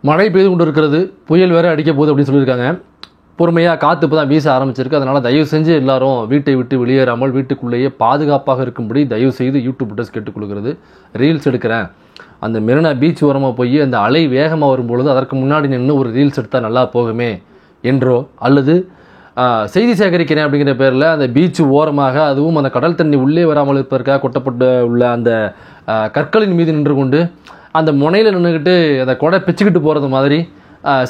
மழை பெய்து கொண்டு இருக்கிறது, புயல் வேறு அடிக்க போகுது அப்படின்னு சொல்லியிருக்காங்க. பொறுமையாக காற்று இப்போ தான் வீச ஆரம்பிச்சிருக்கு. அதனால் தயவு செஞ்சு எல்லாரும் வீட்டை விட்டு வெளியேறாமல் வீட்டுக்குள்ளேயே பாதுகாப்பாக இருக்கும்படி தயவு செய்து யூடியூப் விட்டர்ஸ் கேட்டுக்கொள்கிறது. ரீல்ஸ் எடுக்கிறேன், அந்த மெரினா பீச் ஓரமாக போய் அந்த அலை வேகமாக வரும்பொழுது அதற்கு முன்னாடி நின்று ஒரு ரீல்ஸ் எடுத்தால் நல்லா போகுமே என்றோ, அல்லது செய்தி சேகரிக்கிறேன் அப்படிங்கிற பேரில் அந்த பீச் ஓரமாக, அதுவும் அந்த கடல் தண்ணி உள்ளே வராமல் இருப்பதற்காக கொட்டப்பட்டு உள்ள அந்த கற்களின் மீது நின்று கொண்டு அந்த முனையில் நின்றுக்கிட்டு அந்த கொடை பிச்சுக்கிட்டு போகிறது மாதிரி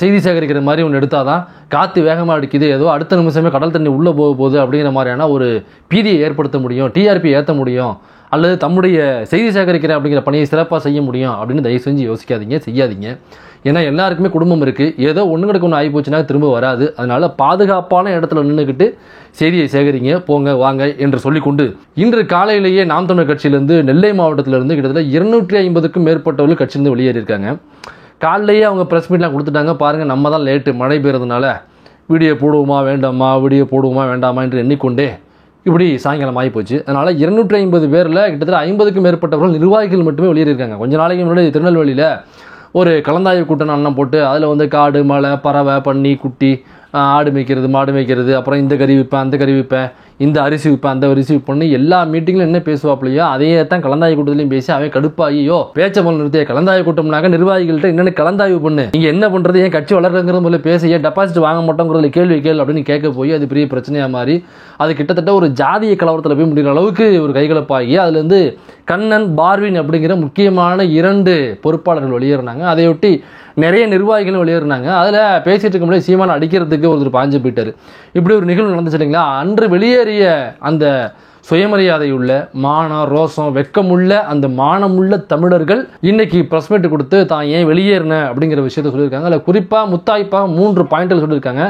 செய்தி சேகரிக்கிற மாதிரி ஒன்று எடுத்தால் தான் காற்று வேகமாக அடிக்குது, ஏதோ அடுத்த நிமிஷமே கடல் தண்ணி உள்ளே போக போகுது அப்படிங்கிற மாதிரியான ஒரு பீதியை ஏற்படுத்த முடியும், டிஆர்பி ஏற்ற முடியும், அல்லது தம்முடைய செய்தி சேகரிக்கிறேன் அப்படிங்கிற பணியை சிறப்பாக செய்ய முடியும் அப்படின்னு தயவு செஞ்சு யோசிக்காதீங்க, செய்யாதீங்க. ஏன்னா எல்லாருக்குமே குடும்பம் இருக்குது, ஏதோ ஒன்று கிடக்கு ஒன்று ஆகி போச்சுன்னா திரும்ப வராது. அதனால் பாதுகாப்பான இடத்துல நின்றுக்கிட்டு செய்தியை சேகரிங்க, போங்க வாங்க என்று சொல்லிக்கொண்டு, இன்று காலையிலேயே நாம் தமிழர் கட்சியிலேருந்து நெல்லை மாவட்டத்திலேருந்து கிட்டத்தட்ட 250க்கும் மேற்பட்டவர்கள் கட்சியிலேருந்து வெளியேறியிருக்காங்க. காலையிலேயே அவங்க ப்ரெஸ் மீட்லாம் கொடுத்துட்டாங்க. பாருங்கள், நம்ம தான் லேட்டு, மழை பெய்யறதுனால வீடியோ போடுவோமா வேண்டாமா என்று எண்ணிக்கொண்டே இப்படி சாயங்காலம் ஆகி போச்சு. அதனால் 250 பேரில் கிட்டத்தட்ட 50க்கும் மேற்பட்டவர்கள் நிர்வாகிகள் மட்டுமே வெளியேறியிருக்காங்க. கொஞ்ச நாளைக்கு முன்னாடி திருநெல்வேலியில் ஒரு கலந்தாய்வு கூட்டம் அண்ணன் போட்டு அதில் காடு, மலை, பறவை, பன்னி, குட்டி, ஆடு மேய்க்கிறது, மாடு மேய்க்கிறது, அப்புறம் இந்த கறி விற்பேன், அந்த கறி விற்பேன், இந்த அரிசி விற்பேன், அந்த அரிசி விற்பேன்னு எல்லா மீட்டிங்கிலும் என்ன பேசுவாப்பிலையோ அதையே தான் கலந்தாய்வு கூட்டத்திலையும் பேசி அவன் கடுப்பாகியோ பேச்ச போல நிறுத்திய. கலந்தாய்வு கூட்டம்னாக்க நிர்வாகிகள்கிட்ட என்னென்ன கலந்தாய்வு பண்ணு, நீங்கள் என்ன பண்ணுறது, ஏன் கட்சி வளர்றங்கிற போல பேச, ஏன் டெபாசிட் வாங்க மாட்டோங்கிறதுல கேள்வி அப்படின்னு கேட்க போய் அது பெரிய பிரச்சனையாக மாறி அது கிட்டத்தட்ட ஒரு ஜாதிய கலவரத்தில் போய் முடிகிற அளவுக்கு ஒரு கைகலப்பாகி அதுலேருந்து கண்ணன், பார்வின் அப்படிங்கிற முக்கியமான 2 பொறுப்பாளர்கள் வெளியேறினாங்க. அதையொட்டி நிறைய நிர்வாகிகளும் வெளியேறினாங்க. அதில் பேசிகிட்டு இருக்க முடியாது, சீமான் அடிக்கிறதுக்கு ஒருத்தர் பாஞ்சு போயிட்டார். இப்படி ஒரு நிகழ்வு நடந்துச்சு இல்லைங்களா. அன்று வெளியேறிய அந்த சுயமரியாதையுள்ள, மானம், ரோசம், வெக்கமுள்ள, அந்த மானமுள்ள தமிழர்கள் இன்னைக்கு ப்ரெஸ் மீட் கொடுத்து தான் ஏன் வெளியேறின அப்படிங்கிற விஷயத்த சொல்லியிருக்காங்க. அதில் குறிப்பாக முத்தாய்ப்பாக 3 பாயிண்ட்கள் சொல்லியிருக்காங்க.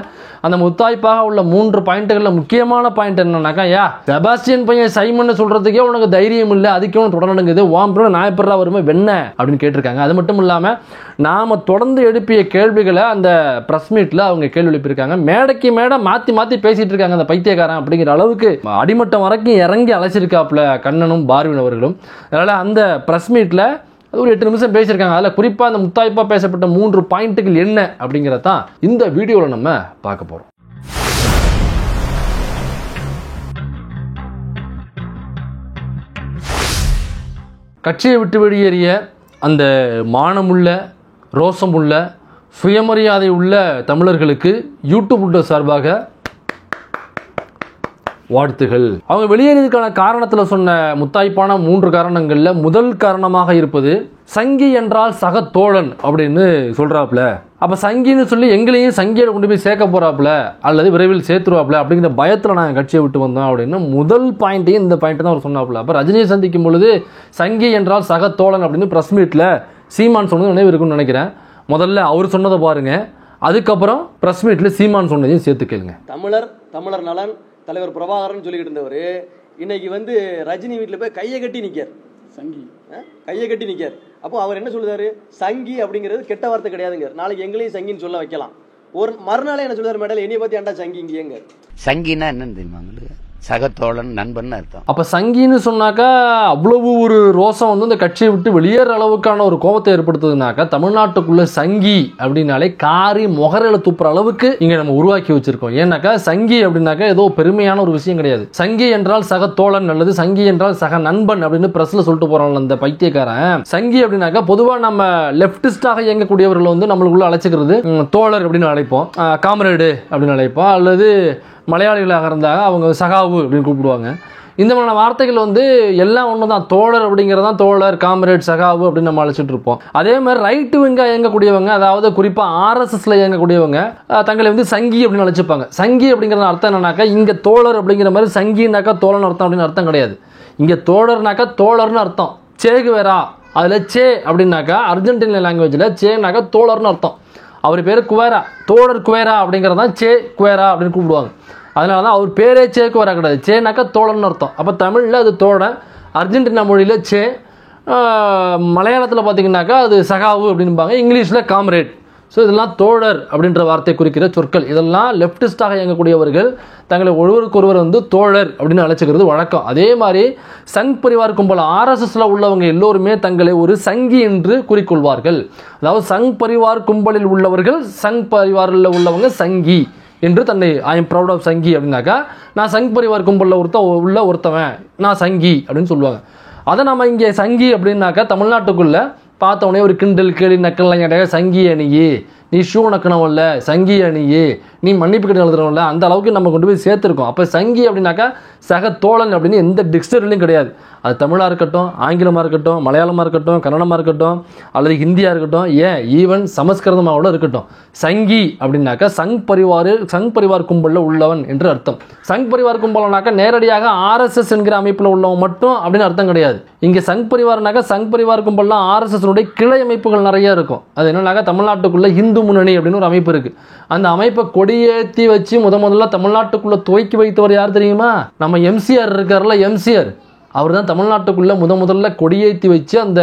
அந்த முத்தாய்ப்பாக உள்ள 3 பாயிண்ட்டுகளில் முக்கியமான பாயிண்ட் என்னன்னாக்கா, செபாஸ்டியன் பையன் சைமன் சொல்றதுக்கே உனக்கு தைரியம் இல்லை, அதுக்கே உனக்கு தொடர்ந்துங்குது, வாம்பு நாயப்பெறா வருமே வெண்ண அப்படின்னு கேட்டிருக்காங்க. அது மட்டும் இல்லாமல் நாம தொடர்ந்து எழுப்பிய கேள்விகளை அந்த ப்ரெஸ் மீட்ல அவங்க கேள்வி எழுப்பியிருக்காங்க. மேடைக்கு மேடை மாற்றி பேசிட்டு இருக்காங்க அந்த பைத்தியக்காரன் அப்படிங்கிற அளவுக்கு அடிமட்டம் வரைக்கும் இறங்கி அழைச்சிருக்காப்புல கண்ணனும் பார்வின் அவர்களும். அதனால் அந்த ப்ரெஸ் மீட்டில் ஒரு 8 நிமிஷம் பேசியிருக்காங்க. அதில் குறிப்பாக அந்த முத்தாய்ப்பாக பேசப்பட்ட 3 பாயிண்ட்டுகள் என்ன அப்படிங்கிறதான் இந்த வீடியோவில் நம்ம பார்க்க போகிறோம். கட்சியை விட்டு வெளியேறிய அந்த மானமுள்ள, ரோசமுள்ள, சுயமரியாதை உள்ள தமிழர்களுக்கு யூடியூப் சார்பாக வாழ்த்துகள். அவங்க வெளியேறியதுக்கான காரணத்தில் சொன்ன முத்தாய்ப்பான 3 காரணங்களில் முதல் காரணமாக இருப்பது சங்கி என்றால் சக தோழன் அப்படின்னு சொல்றாப்புல. அப்போ சங்கின்னு சொல்லி எங்களையும் சங்கியை கொண்டு போய் சேர்க்க போறாப்புல அல்லது விரைவில் சேர்த்துருவாப்புல அப்படிங்கிற பயத்தில் நாங்கள் கட்சியை விட்டு வந்தோம் அப்படின்னு முதல் பாயிண்ட்டையும் இந்த பாயிண்ட் தான் அவர் சொன்னாப்புல. அப்போ ரஜினியை சந்திக்கும் பொழுது சங்கி என்றால் சக தோழன் அப்படின்னு ப்ரெஸ் மீட்டில் சீமான் சொன்னது நினைவு இருக்குன்னு நினைக்கிறேன். முதல்ல அவர் சொன்னதை பாருங்க, அதுக்கப்புறம் ப்ரெஸ் மீட்டில் சீமான் சொன்னதையும் சேர்த்து கேளுங்க. தமிழர் நலன் தலைவர் பிரபாகரன் சொல்லிக்கிட்டு இருந்தவர் இன்னைக்கு ரஜினி வீட்டில் போய் கையை கட்டி நிற்கார். சங்கி கையை கட்டி நிற்கார். அப்போ அவர் என்ன சொல்லுதாரு, சங்கி அப்படிங்கிறது கெட்ட வார்த்தை கிடையாதுங்க, நாளைக்கு எங்களையும் சங்கின்னு சொல்ல வைக்கலாம். ஒரு மறுநாளே என்ன சொல்லுவார், மேடல் என்னைய பத்தி ஏன்டா சங்கி இங்கேங்க. சங்கின்னா என்னன்னு தெரியுமா, சகத்தோழன், நண்பன் அர்த்தம். அப்ப சங்கின்னு சொன்னாக்கா அவ்வளவு ஒரு ரோசம் இந்த கட்சியை விட்டு வெளியேற அளவுக்கான ஒரு கோபத்தை ஏற்படுத்துதுனாக்கா, தமிழ்நாட்டுக்குள்ள சங்கி அப்படின்னாலே காரி முகரையில துப்புற அளவுக்கு இங்க நம்ம உருவாக்கி வச்சிருக்கோம். ஏன்னாக்கா சங்கி அப்படின்னாக்கா ஏதோ பெருமையான ஒரு விஷயம் கிடையாது. சங்கி என்றால் சக தோழன் அல்லது சங்கி என்றால் சக நண்பன் அப்படின்னு பிரஸ்ல சொல்லிட்டு போறாங்க அந்த பைத்தியக்காரன். சங்கி அப்படின்னாக்கா பொதுவா நம்ம லெப்டிஸ்டாக இயங்கக்கூடியவர்கள் நம்மளுக்குள்ள அழைச்சிக்கிறது தோழர் அப்படின்னு அழைப்போம், காம்ரேடு அப்படின்னு அழைப்போம், அல்லது மலையாளிகளாக இருந்தாங்க அவங்க சகாவு அப்படின்னு கூப்பிடுவாங்க. இந்த மாதிரியான வார்த்தைகள் எல்லாம் ஒன்று தான். தோழர் அப்படிங்கிறதான் தோழர், காம்ரேட், சகாவு அப்படின்னு நம்ம அழைச்சிட்டு இருப்போம். அதே மாதிரி ரைட்டு விங்காக இயங்கக்கூடியவங்க, அதாவது குறிப்பாக ஆர்எஸ்எஸ்ல இயங்கக்கூடியவங்க தங்களை சங்கி அப்படின்னு அழைச்சிப்பாங்க. சங்கி அப்படிங்கிற அர்த்தம் என்னன்னாக்கா, இங்கே தோழர் அப்படிங்கிற மாதிரி சங்கினாக்கா தோழன் அர்த்தம் அப்படின்னு அர்த்தம் கிடையாது. இங்கே தோழர்னாக்கா தோழர்னு அர்த்தம். சேகுவேரா, அதில் சே அப்படின்னாக்கா அர்ஜென்டினா லாங்குவேஜில் சேனாக்கா தோழர்னு அர்த்தம். அவர் பேர் குவேரா, தோழர் குவேரா அப்படிங்கிறது தான் சே குவேரா அப்படின்னு கூப்பிடுவாங்க. அதனால தான் அவர் பேரே சே குவேரா கிடையாது, சேனாக்கா தோழர்னு அர்த்தம். அப்போ தமிழில் அது தோழன், அர்ஜென்டினா மொழியில் சே, மலையாளத்தில் பார்த்தீங்கன்னாக்கா அது சகாவு அப்படின்பாங்க, இங்கிலீஷில் காம்ரேட். ஸோ இதெல்லாம் தோழர் அப்படின்ற வார்த்தை குறிக்கிற சொற்கள். இதெல்லாம் லெப்டிஸ்டாக இயங்கக்கூடியவர்கள் தங்களை ஒருவருக்கொருவர் வந்து தோழர் அப்படின்னு அழைச்சிக்கிறது வழக்கம். அதே மாதிரி சங் பரிவார் கும்பல் ஆர்எஸ்எஸ்ல உள்ளவங்க எல்லோருமே தங்களை ஒரு சங்கி என்று குறிக்கொள்வார்கள். அதாவது சங் பரிவார் கும்பலில் உள்ளவர்கள் சங் பரிவாரில் உள்ளவங்க சங்கி என்று தன்னை ஐ எம் ப்ரௌட் ஆஃப் சங்கி அப்படின்னாக்கா நான் சங் பரிவார் கும்பலில் ஒருத்தவன் நான் சங்கி அப்படின்னு சொல்லுவாங்க. அதை நம்ம இங்கே சங்கி அப்படின்னாக்கா தமிழ்நாட்டுக்குள்ள பார்த்தவொடனே ஒரு கிண்டல் கேலி நக்கல்லாம் கேட்டாங்க சங்கி அணியே, நீ ஷூ நக்கணவல்ல, சங்கி அணியே, நீ மன்னிப்பு கட்டி எழுதுறவல்ல, அந்த அளவுக்கு நம்ம கொண்டு போய் சேர்த்துருக்கோம். அப்போ சங்கி அப்படின்னாக்கா சக தோழன் அப்படின்னு எந்த டிக்ஷனரிலையும் கிடையாது. அது தமிழாக இருக்கட்டும், ஆங்கிலமாக இருக்கட்டும், மலையாளமாக இருக்கட்டும், கன்னடமாக இருக்கட்டும், அல்லது ஹிந்தியாக இருக்கட்டும், ஏன் ஈவன் சமஸ்கிருதமாக கூட இருக்கட்டும், சங்கி அப்படின்னாக்கா சங் பரிவார் கும்பலில் உள்ளவன் என்று அர்த்தம். சங் பரிவார் கும்பல்னாக்கா நேரடியாக ஆர்எஸ்எஸ் என்கிற அமைப்பில் உள்ளவன் மட்டும் அப்படின்னு அர்த்தம் கிடையாது. இங்கே சங் பரிவார்னாக்கா சங் பரிவார் கும்பல்லாம் ஆர்எஸ்எஸ்னுடைய கிளை அமைப்புகள் நிறைய இருக்கும். அது என்னன்னாக்கா தமிழ்நாட்டுக்குள்ள இந்து முன்னணி அப்படின்னு ஒரு அமைப்பு இருக்கு. அந்த அமைப்பை கொடியேற்றி வச்சு முதல்ல தமிழ்நாட்டுக்குள்ள துவக்கி வைத்தவர் யார் தெரியுமா? நம்ம எம்சிஆர் இருக்கார்ல, எம்சிஆர் அவர் தான் தமிழ்நாட்டுக்குள்ள முதல்ல கொடியேற்றி வச்சு அந்த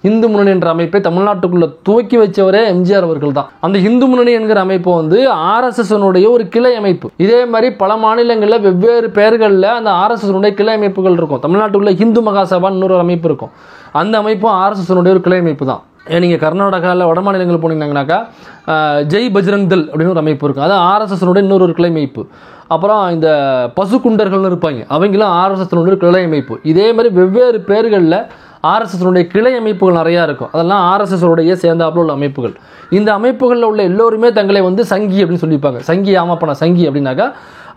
இந்து முன்னணி என்ற அமைப்பை தமிழ்நாட்டுக்குள்ள துவக்கி வச்சவரே எம்ஜிஆர் அவர்கள் தான். அந்த இந்து முன்னணி என்கிற அமைப்பு வந்து ஆர்எஸ்எஸ் ஒரு கிளை அமைப்பு. இதே மாதிரி பல மாநிலங்களில் வெவ்வேறு பெயர்களில் அந்த ஆர்எஸ்எஸ் கிளை அமைப்புகள் இருக்கும். தமிழ்நாட்டுக்குள்ள இந்து மகாசபான்னு இன்னொரு அமைப்பு இருக்கும். அந்த அமைப்பும் ஆர்எஸ்எஸ் ஒரு கிளை அமைப்பு தான். நீங்கள் கர்நாடகாவில் வட மாநிலங்கள் போனீங்கன்னாக்கா ஜெய் பஜ்ரங் தள் அப்படின்னு ஒரு அமைப்பு இருக்கும். அது ஆர்எஸ்எஸ் இன்னொரு கிளை அமைப்பு. அப்புறம் இந்த பசுக்குண்டர்கள்னு இருப்பாங்க, அவங்களும் ஆர்எஸ்எஸ் கிளை அமைப்பு. இதே மாதிரி வெவ்வேறு பேர்களில் ஆர்எஸ்எஸ் கிளை அமைப்புகள் நிறையா இருக்கும். அதெல்லாம் ஆர்எஸ்எஸ் சேர்ந்தாப்புல உள்ள அமைப்புகள். இந்த அமைப்புகளில் உள்ள எல்லோருமே தங்களை வந்து சங்கி அப்படின்னு சொல்லிப்பாங்க. சங்கி ஆமாப்பா சங்கி அப்படின்னாக்கா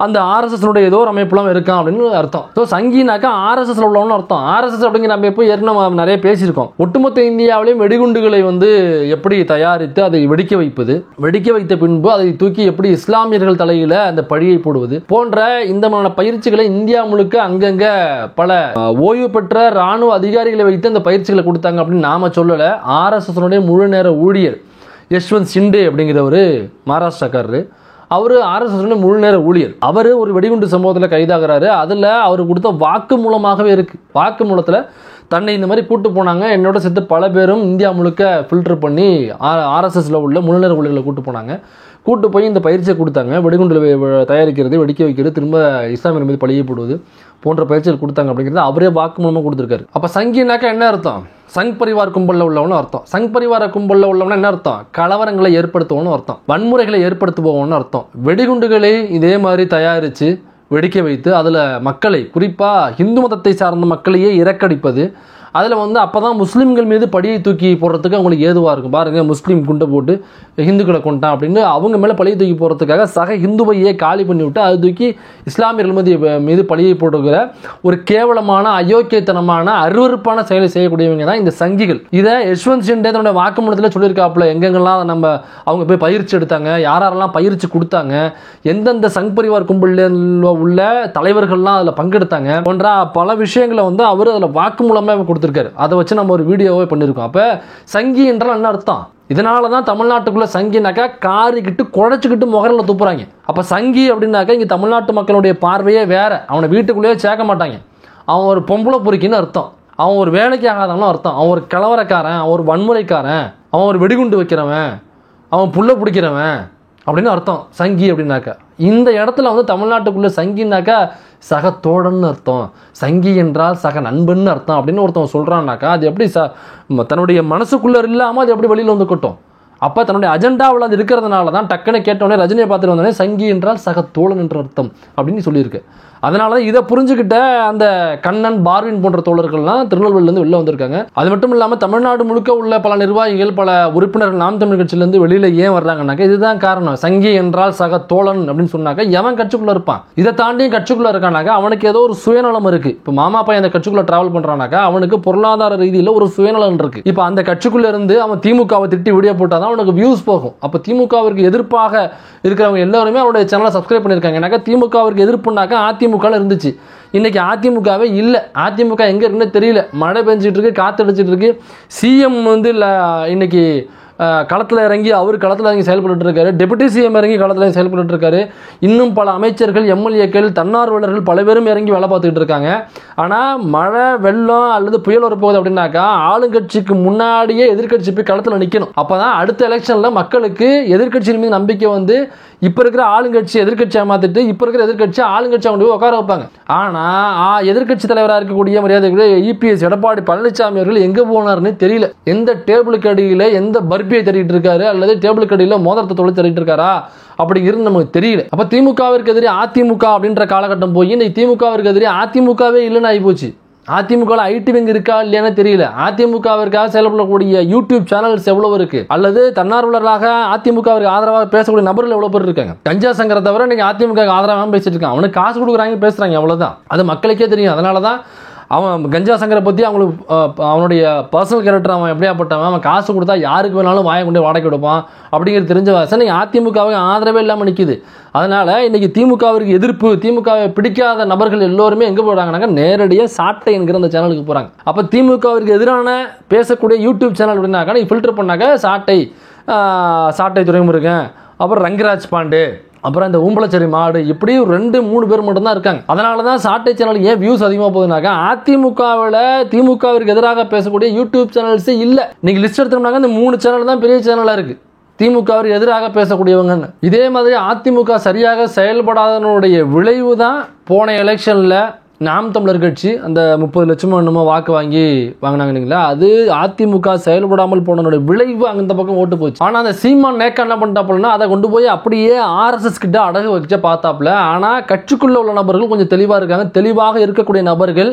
அந்த ஆர்எஸ்எஸ் ஏதோ ஒரு அமைப்புலாம் இருக்கான் அப்படின்னு அர்த்தம். ஸோ சங்கினாக்கா ஆர்எஸ்எஸ் உள்ளவனு அர்த்தம். ஆர்எஸ்எஸ் அப்படிங்கிற அமைப்பு ஏற்கனவே நிறைய பேசியிருக்கோம். ஒட்டுமொத்த இந்தியாவிலையும் வெடிகுண்டுகளை வந்து எப்படி தயாரித்து அதை வெடிக்க வைத்த பின்பு அதை தூக்கி எப்படி இஸ்லாமியர்கள் தலையில அந்த பழியை போடுவது போன்ற இந்த மாதிரியான பயிற்சிகளை இந்தியா முழுக்க அங்கங்க பல ஓய்வு பெற்ற ராணுவ அதிகாரிகளை வைத்து அந்த பயிற்சிகளை கொடுத்தாங்க அப்படின்னு நாம சொல்லல. ஆர்எஸ்எஸ் முழு நேர ஊழியர் யஷ்வந்த் ஷிண்டே அப்படிங்கிறவர் மகாராஷ்டிராக்காரரு. அவர் ஆர்எஸ்எஸ் முழு நேர ஊழியர். அவர் ஒரு வெடிகுண்டு சம்பவத்தில் கைதாகிறாரு. அதில் அவர் கொடுத்த வாக்கு மூலமாகவே இருக்கு. வாக்கு மூலத்தில் தன்னை இந்த மாதிரி கூட்டு போனாங்க, என்னோட சேர்த்து பல பேரும் இந்தியா முழுக்க ஃபில்டர் பண்ணி ஆர்எஸ்எஸ்ல உள்ள முழு நேர ஊழியர்களை கூட்டு போனாங்க. கூட்டு போய் இந்த பயிற்சியை கொடுத்தாங்க. வெடிகுண்டு தயாரிக்கிறது, வெடிக்க வைக்கிறது, திரும்ப இஸ்லாமியர் மீது பழியை போடுவது போன்ற பயிற்சிகள் கொடுத்தாங்க அப்படிங்கிறது அவரே வாக்கு மூலமாக கொடுத்துருக்காரு. அப்போ சங்கினாக்கா என்ன அர்த்தம்? சங் பரிவார் கும்பலில் உள்ளவனு அர்த்தம். சங் பரிவார கும்பலில் உள்ளவன என்ன அர்த்தம்? கலவரங்களை ஏற்படுத்துவோன்னு அர்த்தம், வன்முறைகளை ஏற்படுத்துவோன்னு அர்த்தம். வெடிகுண்டுகளை இதே மாதிரி தயாரித்து வெடிக்க வைத்து அதில் மக்களை, குறிப்பாக இந்து மதத்தை சார்ந்த மக்களையே இறக்கடிப்பது. அதில் வந்து அப்போ தான் முஸ்லீம்கள் மீது படியை தூக்கி போடுறதுக்கு அவங்களுக்கு ஏதுவாக இருக்கும். பாருங்கள், முஸ்லீம் குண்டை போட்டு ஹிந்துக்களை கொண்டான் அப்படின்னு அவங்க மேலே பழியை தூக்கி போகிறதுக்காக சக ஹிந்துவையே காலி பண்ணி விட்டு அது தூக்கி இஸ்லாமியர்கள் மீது பழியை போட்டுக்கிற ஒரு கேவலமான அயோக்கியத்தனமான அருவருப்பான செயலை செய்யக்கூடியவங்க தான் இந்த சங்கிகள். இதை யஷ்வந்த் ஷிண்டே தன்னுடைய வாக்குமூலத்தில் சொல்லியிருக்காப்புல. எங்கெங்கெல்லாம் நம்ம அவங்க போய் பயிற்சி எடுத்தாங்க, யாரெல்லாம் பயிற்சி கொடுத்தாங்க, எந்தெந்த சங் பரிவார் கும்பலில் உள்ள தலைவர்கள்லாம் அதில் பங்கெடுத்தாங்க போன்ற பல விஷயங்களை வந்து அவர் அதில் வாக்கு மூலமாக கொடுத்துருக்காரு. அதை வச்சு நம்ம ஒரு வீடியோவே பண்ணியிருக்கோம். அப்போ சங்கி என்றால் என்ன அர்த்தம்? இதனால தான் தமிழ்நாட்டுக்குள்ள சங்கினாக்கா காரிக்கிட்டு குழைச்சிக்கிட்டு முகரில் துப்புறாங்க. அப்போ சங்கி அப்படின்னாக்கா இங்கே தமிழ்நாட்டு மக்களுடைய பார்வையே வேற. அவனை வீட்டுக்குள்ளேயே சேர்க்க மாட்டாங்க. அவன் ஒரு பொம்பளை பொறுக்கின்னு அர்த்தம், அவன் ஒரு வேலைக்கு ஆகாதவனும் அர்த்தம், அவன் ஒரு கலவரக்காரன், அவன் ஒரு வன்முறைக்காரன், அவன் ஒரு வெடிகுண்டு வைக்கிறவன், அவன் புள்ள பிடிக்கிறவன் அப்படின்னு அர்த்தம் சங்கி அப்படின்னாக்கா. இந்த இடத்துல வந்து தமிழ்நாட்டுக்குள்ள சங்கினாக்கா சக தோழன்னு அர்த்தம், சங்கி என்றால் சக நண்பன்னு அர்த்தம் அப்படின்னு ஒருத்தவன் சொல்கிறான்னாக்கா அது எப்படி தன்னுடைய மனசுக்குள்ளே இல்லாமல் அது எப்படி வெளியில் வந்து கொட்டும்? அப்போ தன்னுடைய அஜெண்டாவில் அது இருக்கிறதுனால தான் டக்குன்னு கேட்டோடனே ரஜினியை பார்த்துட்டு வந்தோடனே சங்கி என்றால் சக தோழன் என்ற அர்த்தம் அப்படின்னு சொல்லியிருக்கு. அதனால தான் இதை புரிஞ்சுக்கிட்ட அந்த கண்ணன், பார்வின் போன்ற தோழர்கள்லாம் திருநெல்வேலியிலேருந்து வெளில வந்திருக்காங்க. அது மட்டும் இல்லாமல் தமிழ்நாடு முழுக்க உள்ள பல நிர்வாகிகள், பல உறுப்பினர்கள் நாம் தமிழ் கட்சியிலேருந்து வெளியில் ஏன் வர்றாங்கன்னாக்கா இதுதான் காரணம். சங்கி என்றால் சக தோழன் அப்படின்னு சொன்னாக்கா எவன் கட்சிக்குள்ளே இருப்பான்? இதை தாண்டி கட்சிக்குள்ளே இருக்கானாக்கா அவனுக்கு ஏதோ ஒரு சுயநலம் இருக்குது. இப்போ மாமா பையன் அந்த கட்சிக்குள்ளே ட்ராவல் பண்ணுறானாக்கா அவனுக்கு பொருளாதார ரீதியில் ஒரு சுயநலம் இருக்குது. இப்போ அந்த கட்சிக்குள்ளே இருந்து அவன் திமுகவை திட்டி வீடியோ போட்டால் தான் அவனுக்கு வியூஸ் போகும். அப்போ திமுகவிற்கு எதிர்ப்பாக இருக்கிறவங்க எல்லாருமே அவருடைய சேனலை சப்ஸ்கிரைப் பண்ணியிருக்காங்க. ஏன்னாக்கா திமுகவிற்கு எதிர்ப்புனாக்கா அதிமுக இருந்துச்சு. இன்னைக்கு அதிமுகவே இல்லை. அதிமுக எங்க இருக்குன்னு தெரியல. மழை பெஞ்சிட்டு இருக்கு, காத்தடிச்சிட்டு இருக்கு. சிஎம் வந்து இன்னைக்கு களத்தில் இறங்கி செயல்பட்டு இருக்காரு. டெபுட்டி சிஎம் இறங்கி களத்தில் செயல்பட்டு இருக்காரு. இன்னும் பல அமைச்சர்கள், எம்எல்ஏக்கள், தன்னார்வலர்கள் பல பேரும் இறங்கி வேலை பார்த்துக்கிட்டு இருக்காங்க. ஆனால் மழை வெள்ளம் அல்லது புயல் வரப்போகுது அப்படின்னாக்கா ஆளுங்கட்சிக்கு முன்னாடியே எதிர்கட்சி போய் களத்தில் நிற்கணும். அப்போதான் அடுத்த எலெக்ஷனில் மக்களுக்கு எதிர்கட்சியின் மீது நம்பிக்கை வந்து இப்போ இருக்கிற ஆளுங்கட்சி எதிர்கட்சியை மாற்றிட்டு இப்போ இருக்கிற எதிர்கட்சி ஆளுங்கட்சியை கொண்டு போய் உட்கார வைப்பாங்க. ஆனால் எதிர்கட்சி தலைவராக இருக்கக்கூடிய மரியாதைக்குரிய இபிஎஸ் எடப்பாடி பழனிசாமி அவர்கள் எங்கே போனார்னு தெரியல. எந்த டேபிளுக்கு அடியில் எந்த பர்பியை தட்டிட்டு இருக்காரு அல்லது டேபிளுக்கு அடியில் மோதிரத்தை தொழில் தட்டிட்டு இருக்காரா அப்படிங்கிறது நமக்கு தெரியல. அப்போ திமுகவிற்கு எதிரே அதிமுக அப்படின்ற காலகட்டம் போய் இன்னைக்கு திமுகவிற்கு எதிரே அதிமுகவே இல்லைன்னு ஆகி போச்சு. அதிமுக ஐடி விங் இருக்கா இல்லையானு தெரியல. அதிமுகவிற்காக செயல்படக்கூடிய யூடியூப் சேனல்ஸ் எவ்வளவு இருக்கு, அல்லது தன்னார்வலர்களாக அதிமுகவிற்கு ஆதரவாக பேசக்கூடிய நபர்கள் எவ்வளவு பேர் இருக்காங்க. கஞ்சா சங்கரை தவிர இன்னைக்கு அதிமுக ஆதரவாக பேசிட்டு இருக்கான். அவனுக்கு காசு கொடுக்குறாங்க, பேசுறாங்க, அவ்வளவுதான். அது மக்களுக்கே தெரியும். அதனாலதான் அவன் கஞ்சா சங்கரை பற்றி அவங்களுக்கு அவனுடைய பர்சனல் கேரக்டர் அவன் எப்படியாப்பட்டவன், அவன் காசு கொடுத்தா யாருக்கு வேணாலும் வாயை கொண்டு வாடகை கொடுப்பான் அப்படிங்கிறது தெரிஞ்ச வாசன் இன்னைக்கு அதிமுகவுக்கு ஆதரவே இல்லாமல் நிற்கிது. அதனால இன்னைக்கு திமுகவிற்கு எதிர்ப்பு, திமுகவை பிடிக்காத நபர்கள் எல்லோருமே எங்கே போகிறாங்கன்னாக்க நேரடியாக சாட்டை என்கிற அந்த சேனலுக்கு போகிறாங்க. அப்போ திமுகவிற்கு எதிரான பேசக்கூடிய யூடியூப் சேனல் அப்படின்னாக்கா நீ ஃபில்டர் பண்ணாக்க சாட்டை துரைமுருகன், அப்புறம் ரங்கராஜ் பாண்டே, அப்புறம் இந்த ஊம்பலச்சேரி மாடு, இப்படி 2-3 பேர் மட்டும்தான் இருக்காங்க. அதனால தான் சாட்டை சேனல் ஏன் வியூஸ் அதிகமாக போகுதுனாக்கா அதிமுகவில் திமுகவிற்கு எதிராக பேசக்கூடிய யூடியூப் சேனல்ஸே இல்லை. நீங்கள் லிஸ்ட் எடுத்தோம்னாக்க இந்த 3 சேனல் தான் பெரிய சேனலாக இருக்குது திமுகவிற்கு எதிராக பேசக்கூடியவங்க. இதே மாதிரி அதிமுக சரியாக செயல்படாதனுடைய விளைவு தான் போன எலெக்ஷனில் நாம் தமிழர் கட்சி அந்த 30 லட்சம் என்னமோ வாக்கு வாங்கினாங்க இல்லைங்களா, அது அதிமுக செயல்படாமல் போனதோட விளைவு அந்த பக்கம் ஓட்டு போச்சு. ஆனால் அந்த சீமான் நேக்க என்ன பண்ணிட்டாப்புலன்னா அதை கொண்டு போய் அப்படியே ஆர்எஸ்எஸ் கிட்ட அடகு வச்ச பார்த்தாப்புல. ஆனால் கட்சிக்குள்ள உள்ள நபர்கள் கொஞ்சம் தெளிவாக இருக்காங்க. தெளிவாக இருக்கக்கூடிய நபர்கள்,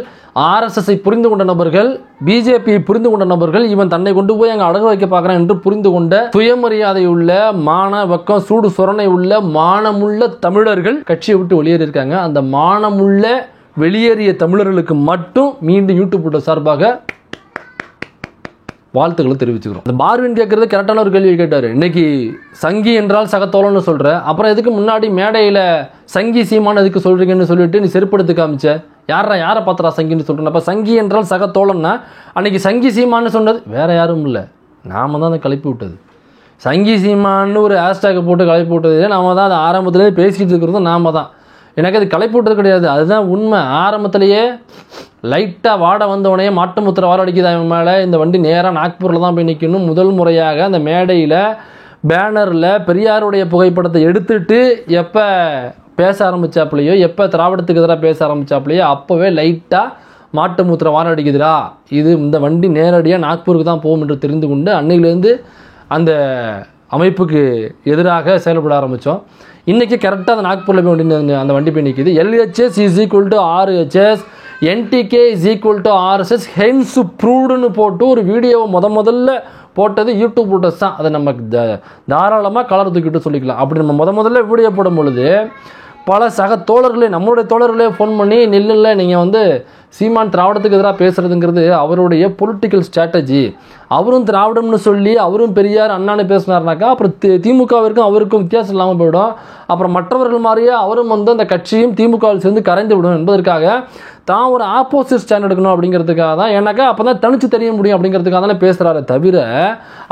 ஆர்எஸ்எஸ்ஐ புரிந்து கொண்ட நபர்கள், பிஜேபியை புரிந்து கொண்ட நபர்கள், இவன் தன்னை கொண்டு போய் அங்கே அடகு வைக்க பார்க்குறான் என்று புரிந்து கொண்ட சுயமரியாதை உள்ள மான வெக்கம் சூடு சொரணை உள்ள மானமுள்ள தமிழர்கள் கட்சியை விட்டு வெளியேறி இருக்காங்க. அந்த மானமுள்ள வெளியேறிய தமிழர்களுக்கு மட்டும் மீண்டும் யூடியூப் சார்பாக வாழ்த்துக்களை தெரிவிச்சுக்கிறோம். இந்த பார்வின் கேட்கறது கரெக்டான ஒரு கேள்வி கேட்டாரு. இன்னைக்கு சங்கி என்றால் சகத்தோழன்னு சொல்ற, அப்புறம் எதுக்கு முன்னாடி மேடையில சங்கி சீமான் எதுக்கு சொல்றீங்கன்னு சொல்லிட்டு நீ செருப்படுத்து காமிச்ச, யாரை பாத்திரா சங்கின்னு சொல்றேன். அப்ப சங்கி என்றால் சகத்தோழன்னா அன்னைக்கு சங்கி சீமான்னு சொன்னது வேற யாரும் இல்லை, நாம தான் அதை கிளப்பி விட்டது. சங்கி சீமான்னு ஒரு ஹேஷ்டேக் போட்டு கிளப்பி விட்டது நாம தான். அதை ஆரம்பத்திலே பேசிட்டு இருக்கிறதும் நாம தான். எனக்கு அது களைப்பு விட்டது கிடையாது, அதுதான் உண்மை. ஆரம்பத்திலேயே லைட்டாக வாட வந்தவனையே மாட்டு முத்திர வார அடிக்குது அவன் மேலே. இந்த வண்டி நேராக நாக்பூரில் தான் போய் நிற்கணும். முதல் முறையாக அந்த மேடையில் பேனரில் பெரியாருடைய புகைப்படத்தை எடுத்துட்டு எப்போ பேச ஆரம்பித்தாப்புலையோ, எப்போ திராவிடத்துக்கு எதிராக பேச ஆரம்பித்தாப்புலையோ அப்போவே லைட்டாக மாட்டு முத்திர வார அடிக்குதுடா, இது இந்த வண்டி நேரடியாக நாக்பூருக்கு தான் போகும் என்று தெரிந்து கொண்டு அன்னையிலேருந்து அந்த அமைப்புக்கு எதிராக செயல்பட ஆரம்பித்தோம். இன்றைக்கி கரெக்டாக அந்த நாக்பூரில் போய் அந்த வண்டி போய் நிற்கிது. LHS = RHS, NTK = RSS, hence ப்ரூவ்டுன்னு போட்டு ஒரு வீடியோவை முதல்ல போட்டது யூடியூப் போட்டஸ் தான். அதை நம்ம தாராளமாக கலர் தூக்கிட்டு சொல்லிக்கலாம். அப்படி நம்ம முதல்ல வீடியோ போடும் பொழுது பல சக தோழர்களே, நம்மளுடைய தோழர்களே ஃபோன் பண்ணி நில்லுல நீங்கள் சீமான் திராவிடத்துக்கு எதிராக பேசுகிறதுங்கிறது அவருடைய பொலிட்டிக்கல் ஸ்ட்ராட்டஜி, அவரும் திராவிடம்னு சொல்லி அவரும் பெரியார் அண்ணான்னு பேசினார்னாக்கா அப்புறம் திமுகவிற்கும் அவருக்கும் வித்தியாசம் இல்லாமல் போயிடும். அப்புறம் மற்றவர்கள் மாதிரியே அவரும் அந்த கட்சியும் திமுகவில் சேர்ந்து கரைந்து விடும் என்பதற்காக தான் ஒரு ஆப்போசிட் ஸ்டாண்ட் எடுக்கணும் அப்படிங்கிறதுக்காக தான். ஏன்னாக்கா அப்போ தான் தனிச்சு தெரிய முடியும் அப்படிங்கிறதுக்காக தானே பேசுகிறாரு தவிர